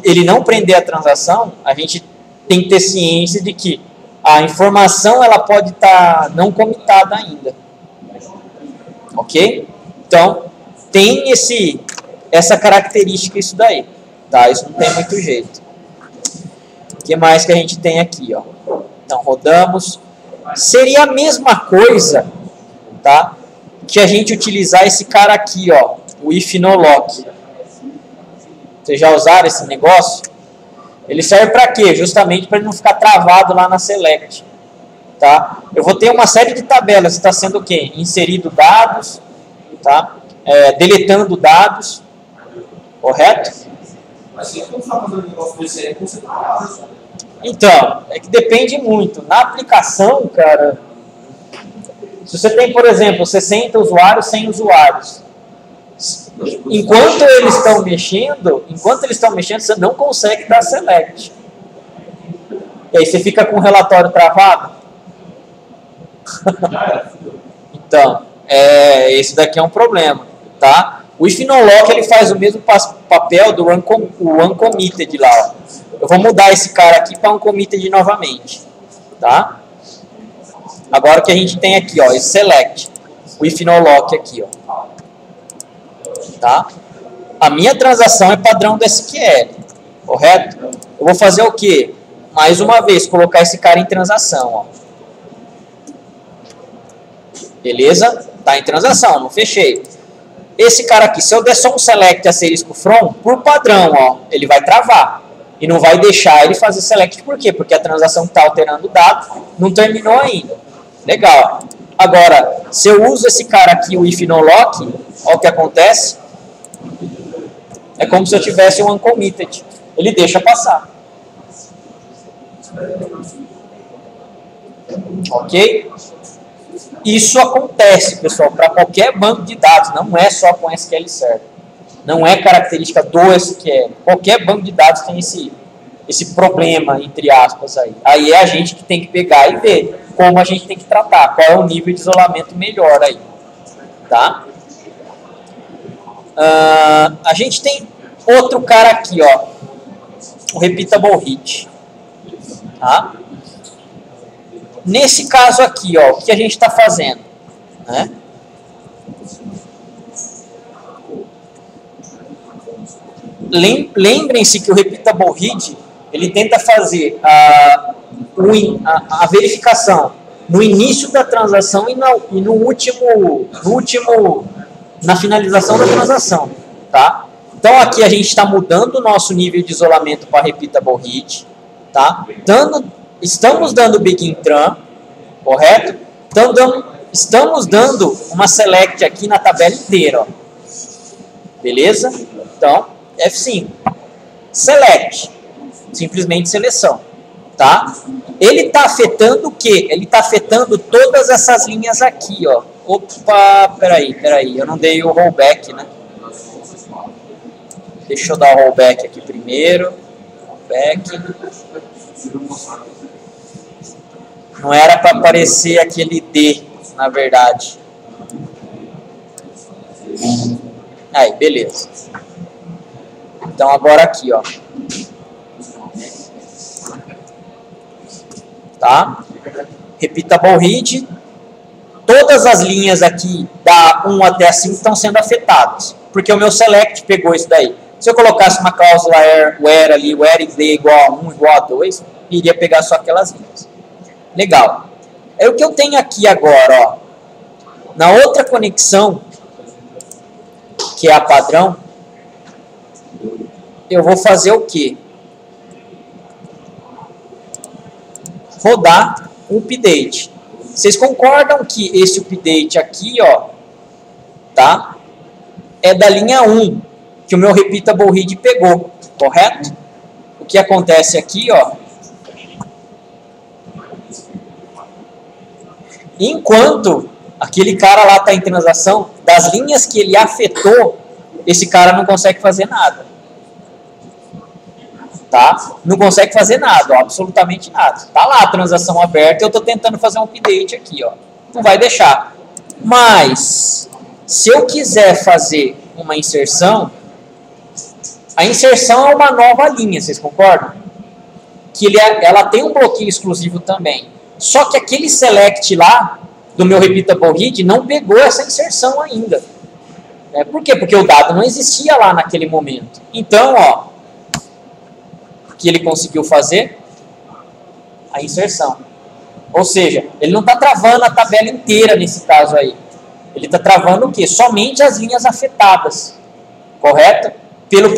ele não prender a transação, a gente tem que ter ciência de que a informação ela pode estar não comitada ainda. Ok? Então, tem essa característica isso daí. Tá? Isso não tem muito jeito. O que mais que a gente tem aqui? Ó? Então, rodamos. Seria a mesma coisa, tá? Que a gente utilizar esse cara aqui, ó, o if no lock. Vocês já usaram esse negócio? Ele serve para quê? Justamente para ele não ficar travado lá na select. Tá? Eu vou ter uma série de tabelas. Está sendo o quê? Inserido dados, tá? Deletando dados. Correto? Mas se você não está fazendo negócio desse aí, você está. Então, é que depende muito. Na aplicação, cara, se você tem, por exemplo, 60 usuários, 100 usuários, enquanto eles estão mexendo, você não consegue dar select. E aí você fica com o relatório travado. Então, esse daqui é um problema, tá? O if no lock ele faz o mesmo papel do uncommitted lá, ó. Eu vou mudar esse cara aqui para uncommitted novamente, tá? Agora o que a gente tem aqui, ó, esse select, o if no lock aqui, ó. Tá? A minha transação é padrão do SQL, correto? Eu vou fazer o quê? Mais uma vez, colocar esse cara em transação, ó. Beleza? Tá em transação, não fechei. Esse cara aqui, se eu der só um select asterisco from, por padrão, ó, ele vai travar. E não vai deixar ele fazer select, por quê? Porque a transação que está alterando o dado não terminou ainda. Legal. Agora, se eu uso esse cara aqui, o if no lock, olha o que acontece. É como se eu tivesse um uncommitted. Ele deixa passar. Ok? Isso acontece, pessoal, para qualquer banco de dados. Não é só com SQL Server. Não é característica do SQL. Qualquer banco de dados tem esse problema, entre aspas, aí. Aí é a gente que tem que pegar e ver como a gente tem que tratar. Qual é o nível de isolamento melhor aí. Tá? A gente tem outro cara aqui, ó. O repeatable hit. Tá? Nesse caso aqui, ó, o que a gente está fazendo? Né? Lembrem-se que o repeatable read ele tenta fazer a verificação no início da transação e na finalização da transação, tá? Então aqui a gente está mudando o nosso nível de isolamento para repeatable read, tá? Estamos dando begin tran, correto? Então estamos dando uma select aqui na tabela inteira, ó. Beleza? Então F5, select, simplesmente seleção, tá? Ele está afetando o quê? Ele está afetando todas essas linhas aqui, ó. Opa, peraí, eu não dei o rollback, né? Deixa eu dar o rollback aqui primeiro. Rollback. Não era para aparecer aquele D, na verdade. Aí, beleza. Então agora aqui, ó. Tá? Repeatable read. Todas as linhas aqui da 1 até a 5 estão sendo afetadas, porque o meu select pegou isso daí. Se eu colocasse uma cláusula where ali, where d igual a 1 igual a 2, iria pegar só aquelas linhas. Legal. É o que eu tenho aqui agora, ó. Na outra conexão, que é a padrão, eu vou fazer o quê? Rodar um update. Vocês concordam que esse update aqui, ó, tá? É da linha 1, que o meu repeatable read pegou, correto? O que acontece aqui, ó, enquanto aquele cara lá está em transação, das linhas que ele afetou, esse cara não consegue fazer nada. Tá? Não consegue fazer nada, ó, absolutamente nada. Tá lá a transação aberta e eu estou tentando fazer um update aqui, ó. Não vai deixar. Mas, se eu quiser fazer uma inserção, a inserção é uma nova linha, vocês concordam? Que ela tem um bloqueio exclusivo também. Só que aquele select lá, do meu repeatable read, não pegou essa inserção ainda. Por quê? Porque o dado não existia lá naquele momento. Então, ó, que ele conseguiu fazer a inserção. Ou seja, ele não está travando a tabela inteira nesse caso aí. Ele está travando o quê? Somente as linhas afetadas. Correto? Pela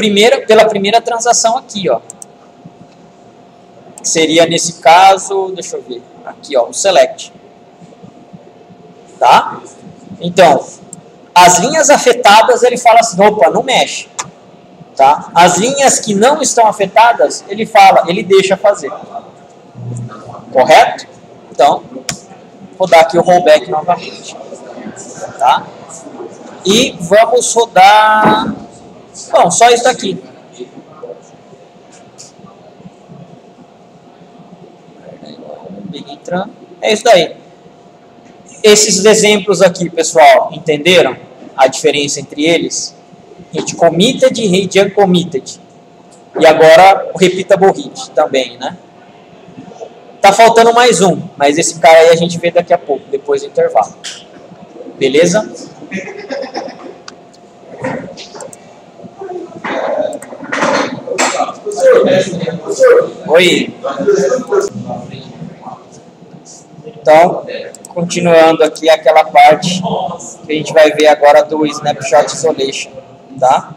primeira transação aqui, ó. Que seria nesse caso, deixa eu ver. Aqui, ó, o select. Tá? Então, as linhas afetadas, ele fala assim, opa, não mexe. Tá? As linhas que não estão afetadas, ele deixa fazer. Correto? Então, vou dar aqui o rollback novamente. Tá? E vamos rodar... Bom, só isso aqui. É isso daí. Esses exemplos aqui, pessoal, entenderam a diferença entre eles? Read committed e read uncommitted. E agora o repeatable read também, né? Tá faltando mais um, mas esse cara aí a gente vê daqui a pouco, depois do intervalo. Beleza? Oi. Então, continuando aqui aquela parte que a gente vai ver agora do Snapshot Isolation. Tá?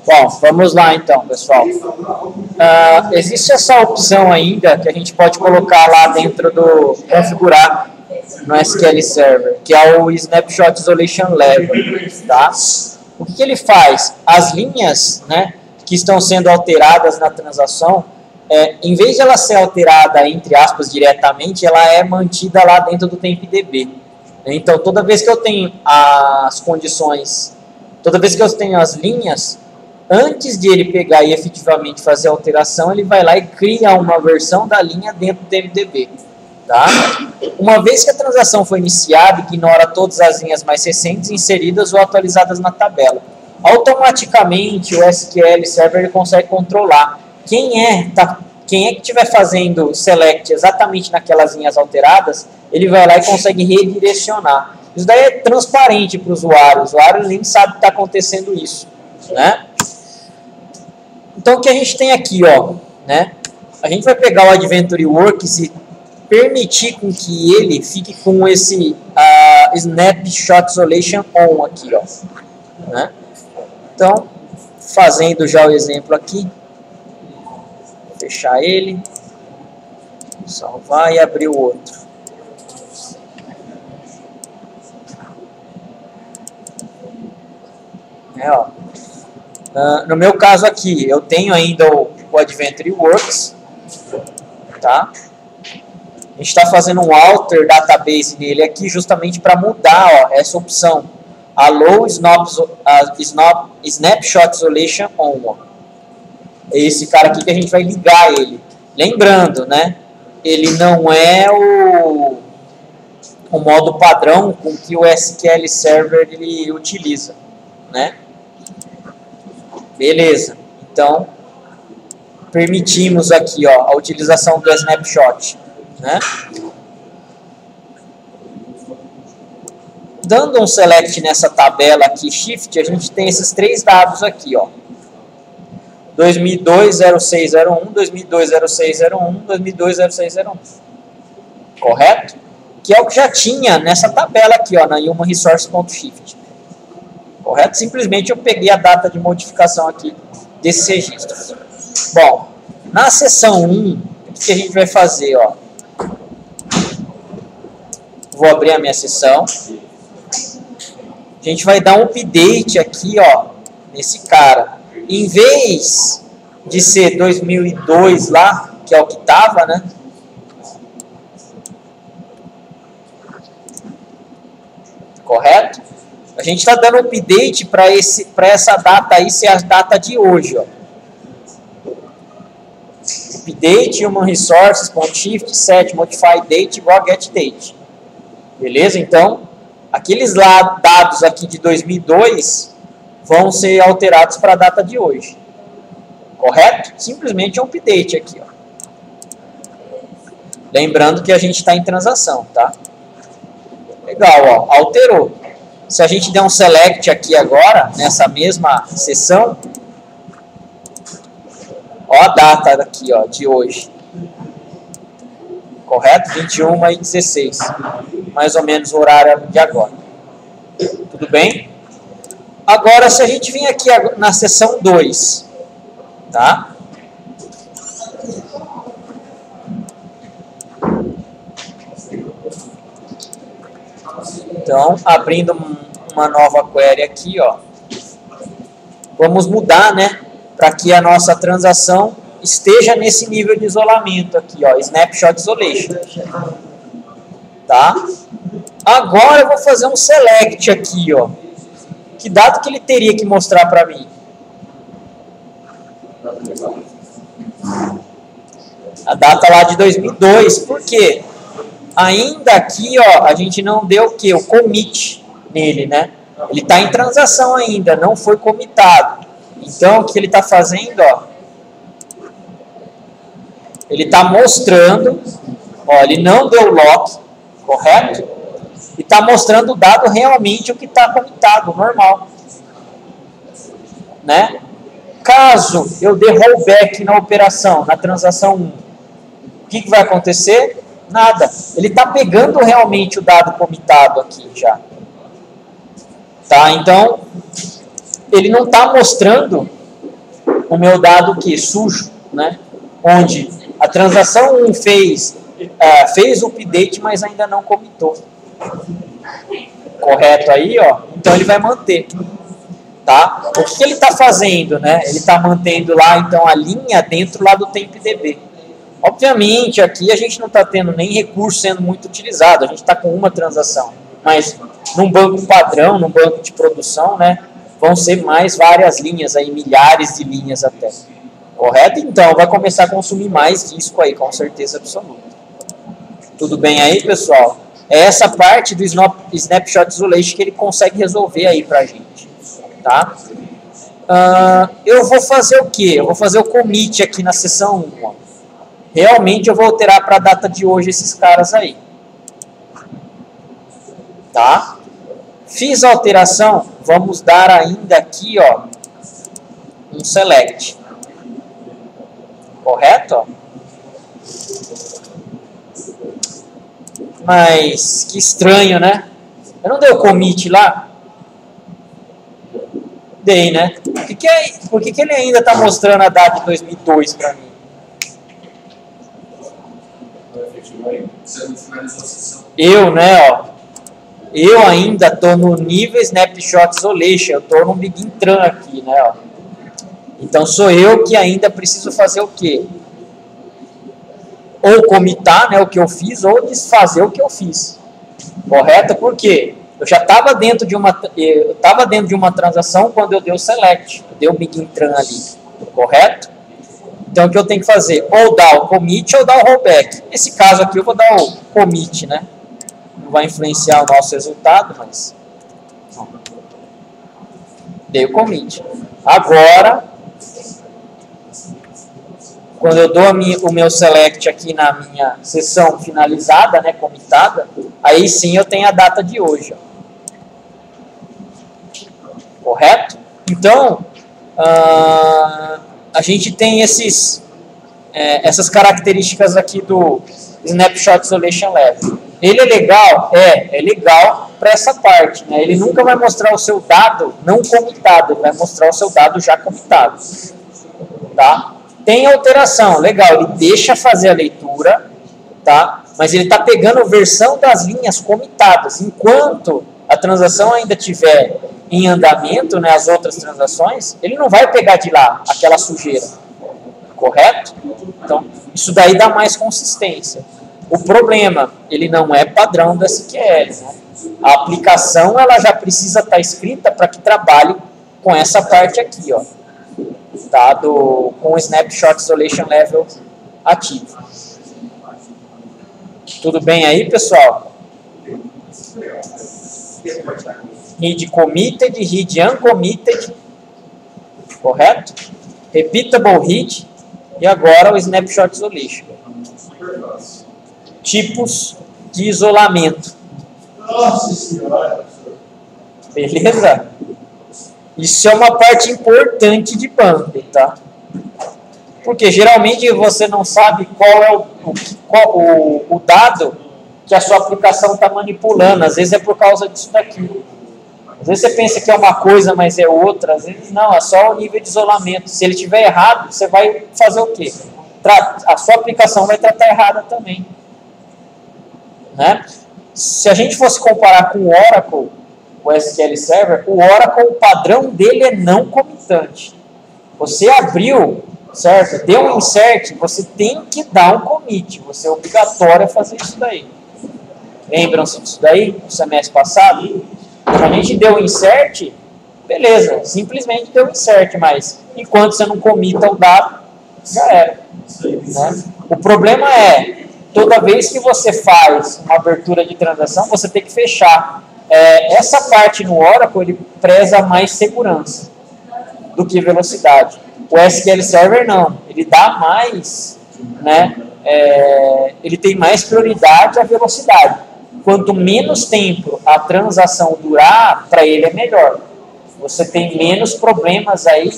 Bom, vamos lá então, pessoal. Existe essa opção ainda que a gente pode colocar lá dentro do configurar no SQL Server, que é o Snapshot Isolation Level, tá? O que ele faz? As linhas, né, que estão sendo alteradas na transação, em vez de ela ser alterada, entre aspas, diretamente, ela é mantida lá dentro do TempDB. Então, toda vez que eu tenho as condições, toda vez que eu tenho as linhas, antes de ele pegar e efetivamente fazer a alteração, ele vai lá e cria uma versão da linha dentro do TempDB. Tá? Uma vez que a transação foi iniciada, ignora todas as linhas mais recentes inseridas ou atualizadas na tabela. automaticamente o SQL Server ele consegue controlar quem é que estiver fazendo select exatamente naquelas linhas alteradas, ele vai lá e consegue redirecionar. Isso daí é transparente para o usuário nem sabe que está acontecendo isso, né? Então o que a gente tem aqui, ó, né? A gente vai pegar o Adventure Works e permitir com que ele fique com esse Snapshot Isolation On aqui, ó, né? Então, fazendo já o exemplo aqui, fechar ele, salvar e abrir o outro. Ó. No meu caso aqui, eu tenho ainda o Adventure Works, tá? A gente está fazendo um alter database nele aqui justamente para mudar, ó, essa opção. Allow Snapshot Isolation On. Ó. É esse cara aqui que a gente vai ligar ele. Lembrando, né? Ele não é o modo padrão com que o SQL Server ele utiliza, né? Beleza. Então, permitimos aqui, ó, a utilização do snapshot, né? Dando um select nessa tabela aqui, shift, a gente tem esses três dados aqui, ó. 2002-0601, 2002-0601, 2002-0601. Correto? Que é o que já tinha nessa tabela aqui, ó, na Human Resource.shift. Correto? Simplesmente eu peguei a data de modificação aqui desses registros. Bom, na seção 1, o que a gente vai fazer, ó? Vou abrir a minha seção. A gente vai dar um update aqui, ó, nesse cara. Em vez de ser 2002 lá, que é o que estava, né? Correto? A gente está dando update para essa data aí ser a data de hoje, ó. Update, Human Resources.shift, set, modify date igual a get date. Beleza? Então, aqueles lá dados aqui de 2002 vão ser alterados para a data de hoje. Correto? Simplesmente um update aqui, ó. Lembrando que a gente está em transação, tá? Legal, ó. Alterou. Se a gente der um select aqui agora, nessa mesma sessão, ó a data aqui, ó, de hoje. Correto? 21h16. Mais ou menos o horário de agora. Tudo bem? Agora, se a gente vir aqui na seção 2, tá? Então, abrindo uma nova query aqui, ó. Vamos mudar, né? Para que a nossa transação esteja nesse nível de isolamento aqui, ó. Snapshot Isolation. Tá? Agora eu vou fazer um select aqui, ó. Que dado que ele teria que mostrar para mim? A data lá de 2002. Por quê? Ainda aqui, ó, a gente não deu o quê? O commit nele, né? Ele está em transação ainda, não foi comitado. Então, o que ele está fazendo, ó? Ele está mostrando, ó, ele não deu lock, correto? E está mostrando o dado realmente o que está comitado, normal. Né? Caso eu dê rollback na operação, na transação 1, o que vai acontecer? Nada. Ele está pegando realmente o dado comitado aqui já. Tá? Então, ele não está mostrando o meu dado que sujo, né? Onde a transação 1 fez o update, mas ainda não comitou. Correto aí, ó? Então ele vai manter. Tá? O que ele está fazendo, né? Ele está mantendo lá, então, a linha dentro lá do TempDB. Obviamente, aqui a gente não está tendo nem recurso sendo muito utilizado. A gente está com uma transação. Mas num banco padrão, num banco de produção, né? Vão ser mais várias linhas aí, milhares de linhas até. Correto? Então, vai começar a consumir mais disco aí, com certeza absoluta. Tudo bem aí, pessoal? É essa parte do Snapshot Isolation que ele consegue resolver aí pra gente. Tá? Eu vou fazer o quê? Eu vou fazer o commit aqui na seção 1. Ó. Realmente eu vou alterar para a data de hoje esses caras aí. Tá? Fiz a alteração, vamos dar ainda aqui, ó, um select. Correto? Ó. Mas que estranho, né? Eu não dei o commit lá? Dei, né? Por que ele ainda está mostrando a data de 2002 para mim? Eu, né, ó. Eu ainda estou no nível Snapshot Isolation. Eu estou no Begin-Tran aqui, né, ó. Então sou eu que ainda preciso fazer o quê? Ou comitar, né, o que eu fiz, ou desfazer o que eu fiz. Correto? Por quê? Eu já estava dentro de uma transação quando eu dei o select, eu dei o Begin-Tran ali. Correto? Então o que eu tenho que fazer? Ou dar o commit ou dar o rollback. Nesse caso aqui eu vou dar o commit, né? Não vai influenciar o nosso resultado, mas dei o commit. Agora, quando eu dou o meu select aqui na minha sessão finalizada, né, commitada, aí sim eu tenho a data de hoje. Ó. Correto? Então, a gente tem essas características aqui do Snapshot Isolation Level. Ele é legal? É legal para essa parte. Né? Ele nunca vai mostrar o seu dado não commitado, ele vai mostrar o seu dado já commitado. Tá? Tem alteração, legal, ele deixa fazer a leitura, tá? Mas ele está pegando a versão das linhas commitadas. Enquanto a transação ainda estiver em andamento, né, as outras transações, ele não vai pegar de lá aquela sujeira. Correto? Então, isso daí dá mais consistência. O problema, ele não é padrão do SQL. Né? A aplicação ela já precisa estar escrita para que trabalhe com essa parte aqui, ó, tá? Com o Snapshot Isolation Level ativo. Tudo bem aí, pessoal? Read committed, read uncommitted, correto? Repeatable read e agora o Snapshot Isolation. Tipos de isolamento. Nossa Senhora! Beleza? Isso é uma parte importante de bundle, tá? Porque geralmente você não sabe qual é o dado que a sua aplicação está manipulando. Às vezes é por causa disso daqui. Às vezes você pensa que é uma coisa, mas é outra. Às vezes não, é só o nível de isolamento. Se ele estiver errado, você vai fazer o quê? A sua aplicação vai tratar errada também. Né? Se a gente fosse comparar com o Oracle, o SQL Server, o Oracle, o padrão dele é não comitante. Você abriu, certo? Deu um insert, você tem que dar um commit. Você é obrigatório a fazer isso daí. Lembram-se disso daí? No semestre passado? Quando a gente deu o insert, beleza, simplesmente deu o insert, mas enquanto você não comita o dado, já era. Né? O problema é, toda vez que você faz uma abertura de transação, você tem que fechar. Essa parte no Oracle, ele preza mais segurança do que velocidade. O SQL Server não, ele dá mais, né, ele tem mais prioridade à velocidade. Quanto menos tempo a transação durar, para ele é melhor. Você tem menos problemas aí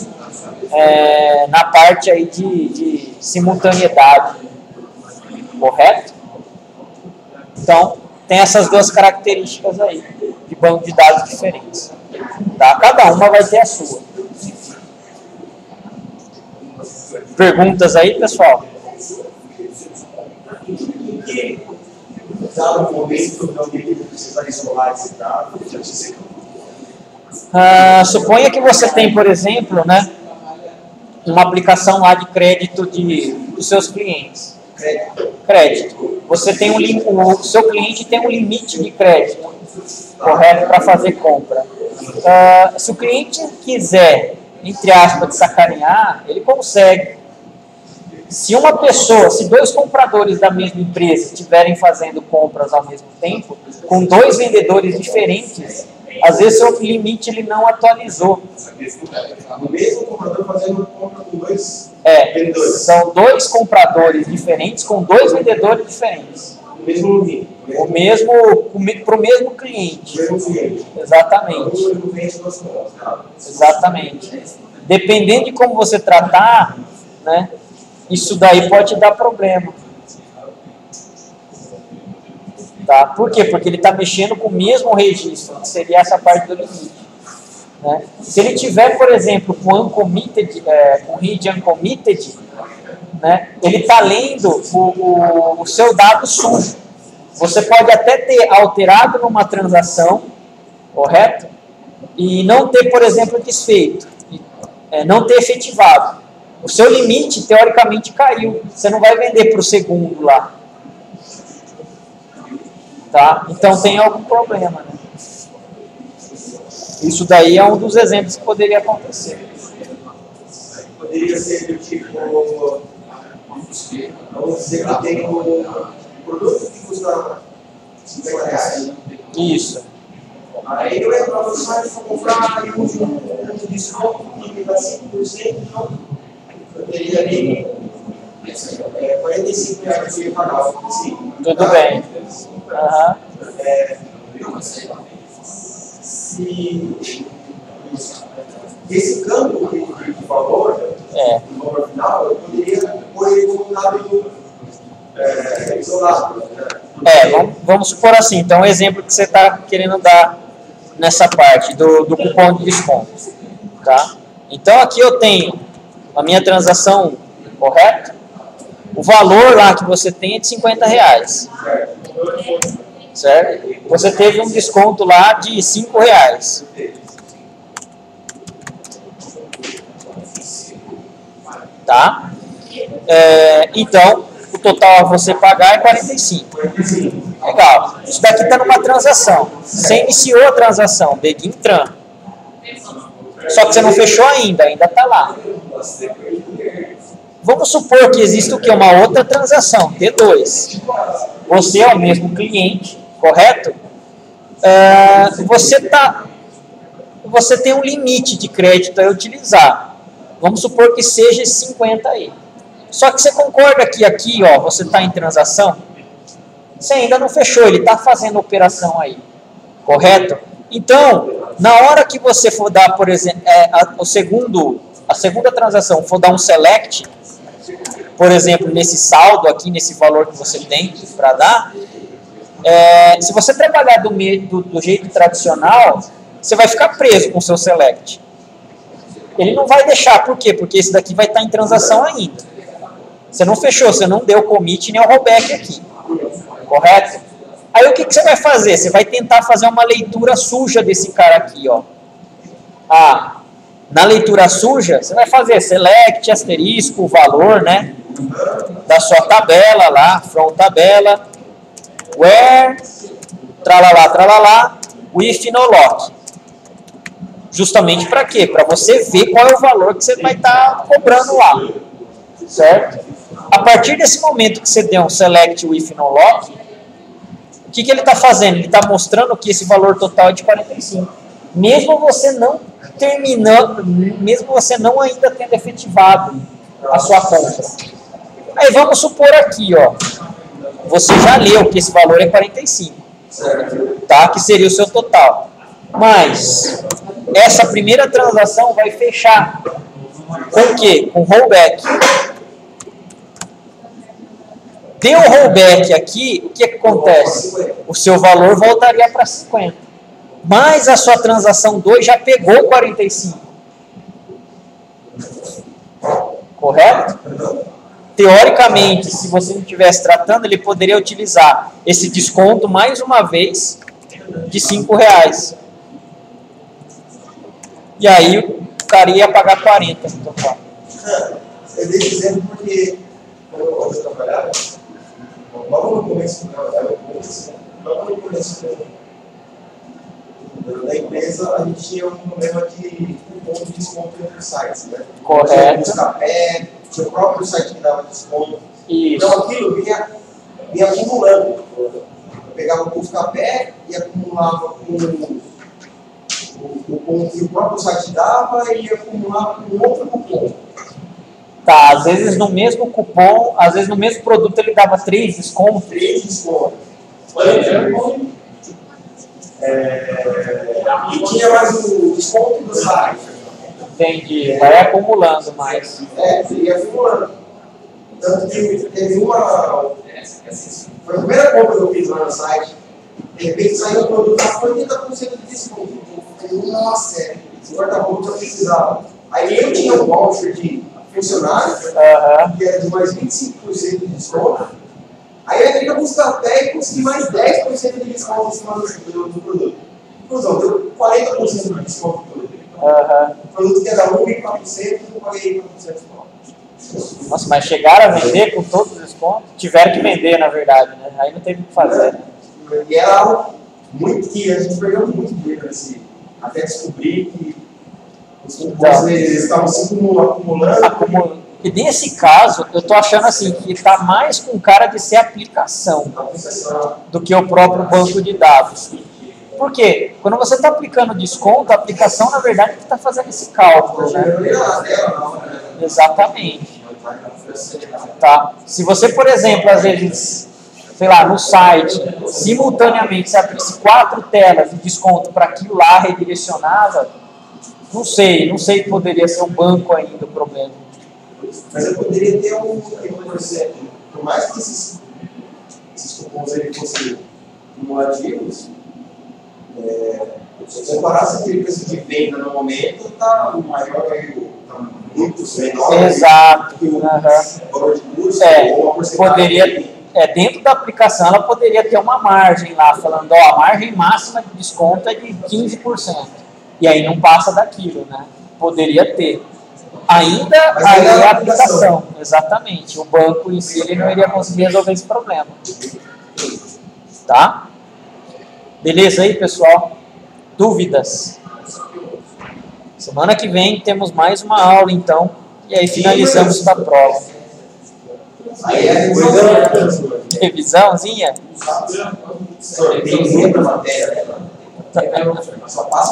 na parte aí de simultaneidade. Correto? Então, tem essas duas características aí, de banco de dados diferentes. Tá? Cada uma vai ter a sua. Perguntas aí, pessoal? Dado o momento, alguém precisa isolar esse dado, suponha que você tem, por exemplo, né, uma aplicação lá de crédito dos seus clientes. Crédito. Você tem o seu cliente tem um limite de crédito, correto, para fazer compra. Se o cliente quiser, entre aspas, sacanear, ele consegue. Se dois compradores da mesma empresa estiverem fazendo compras ao mesmo tempo, com dois vendedores diferentes, Às vezes seu limite ele não atualizou. O mesmo comprador fazendo compra com dois vendedores. São dois compradores diferentes com dois vendedores diferentes. O mesmo limite. Para o mesmo cliente. O mesmo cliente. Exatamente. Exatamente. Dependendo de como você tratar, né, isso daí pode dar problema. Tá? Por quê? Porque ele está mexendo com o mesmo registro, que seria essa parte do limite. Né? Se ele tiver, por exemplo, com uncommitted, com read uncommitted, né, ele está lendo o seu dado sujo. Você pode até ter alterado numa transação, correto? E não ter, por exemplo, desfeito, não ter efetivado. O seu limite, teoricamente, caiu. Você não vai vender para o segundo lá. Tá? Então tem algum problema, né? Isso daí é um dos exemplos que poderia acontecer. Poderia ser do tipo, vamos dizer que tem um produto que custa R$50. Isso. Aí eu entro no site para comprar e uso um desconto que me dá 5%, então eu teria ali R$45 que eu ia pagar. Tudo bem. Se esse campo de valor, o valor final, eu poderia pôr ele como um dado isolado. Vamos supor assim, então, um exemplo que você está querendo dar nessa parte do cupom de desconto. Tá? Então, aqui eu tenho a minha transação, correto? O valor lá que você tem é de R$50. Certo? Você teve um desconto lá de R$5. Tá? Então, o total a você pagar é 45. Legal. Isso daqui está numa transação. Você iniciou a transação, dedinho tran. Só que você não fechou ainda está lá. Vamos supor que existe o quê? Uma outra transação, T2. Você é o mesmo cliente, correto? Você tem um limite de crédito a utilizar. Vamos supor que seja 50 aí. Só que você concorda que aqui, ó, você está em transação? Você ainda não fechou, ele está fazendo operação aí. Correto? Então, na hora que você for dar, por exemplo, a segunda transação, for dar um select, por exemplo, nesse saldo aqui, nesse valor que você tem para dar, se você trabalhar do jeito tradicional, você vai ficar preso com o seu select. Ele não vai deixar, por quê? Porque esse daqui vai estar em transação ainda. Você não fechou, você não deu commit nem o rollback aqui. Correto? Aí o que você vai fazer? Você vai tentar fazer uma leitura suja desse cara aqui, ó. Na leitura suja, você vai fazer select, asterisco, o valor, né? Da sua tabela lá, from tabela, where, tralalá, with no lock. Justamente para quê? Para você ver qual é o valor que você vai estar cobrando lá. Certo? A partir desse momento que você der um select with no lock, o que ele está fazendo? Ele está mostrando que esse valor total é de 45. Mesmo você não terminando, mesmo você não ainda tendo efetivado a sua compra. Aí vamos supor aqui, ó, você já leu que esse valor é 45, tá? Que seria o seu total. Mas essa primeira transação vai fechar com o quê? Com rollback. Deu o rollback aqui, o que acontece? O seu valor voltaria para 50. Mas a sua transação 2 já pegou 45. Correto? Teoricamente, se você não estivesse tratando, ele poderia utilizar esse desconto mais uma vez de R$5. E aí o cara ia pagar 40 no total. Eu dei esse exemplo porque quando eu trabalhava, logo no começo da empresa, a gente tinha um problema de cupom de desconto entre os sites, né? Correto. Tinha o Buscapé, tinha o próprio site que dava desconto. Isso. Então aquilo vinha acumulando. Eu pegava o Buscapé e acumulava com cupom que o próprio site dava e ia acumular com outro cupom. Tá, às vezes no mesmo cupom, às vezes no mesmo produto ele dava 3 descontos. 3 descontos. Por exemplo, e tinha mais o desconto do site. Entendi, vai acumulando mais. Ia acumulando. Tanto que teve uma. Foi a primeira compra que eu fiz lá no site. De repente saiu um produto com 80% de desconto. Eu falei, nossa, esse guarda-roupa eu precisava. Aí eu tinha um voucher de funcionário, que era de mais 25% de desconto. Aí eu entrei na Buscapé e consegui mais 10% de desconto em cima do produto. Inclusão, deu 40% de desconto no produto. O produto que era 1.400, eu paguei 400 dólares. Nossa, mas chegaram a vender com todos os descontos? Tiveram que vender, na verdade, né? Aí não teve o que fazer. E era algo muito que a gente perdeu muito dinheiro nesse, até descobrir que os cupons estavam se acumulando. E nesse caso, eu tô achando assim, que está mais com cara de ser aplicação do que o próprio banco de dados. Por quê? Quando você está aplicando desconto, a aplicação, na verdade, está fazendo esse cálculo, né? Exatamente. Tá? Se você, por exemplo, às vezes, sei lá, no site, simultaneamente, você abrisse 4 telas de desconto para aquilo lá, redirecionava, não sei poderia ser um banco ainda o problema. Mas eu poderia ter por exemplo, por mais que esses cupons fossem cumulativos, se você comparasse aquele preço de venda no momento, está maior, está muito menor. Exato. Que o valor de custo, ou uma porcentagem. Poderia, dentro da aplicação, ela poderia ter uma margem lá, falando, ó, a margem máxima de desconto é de 15%. E aí não passa daquilo, né? Poderia ter. Ainda é a aplicação, exatamente. O banco em si ele não iria conseguir resolver esse problema. Tá? Beleza aí, pessoal? Dúvidas? Semana que vem temos mais uma aula, então. E aí finalizamos com a prova. Aí é Revisãozinha? Sorteio da matéria. Só passa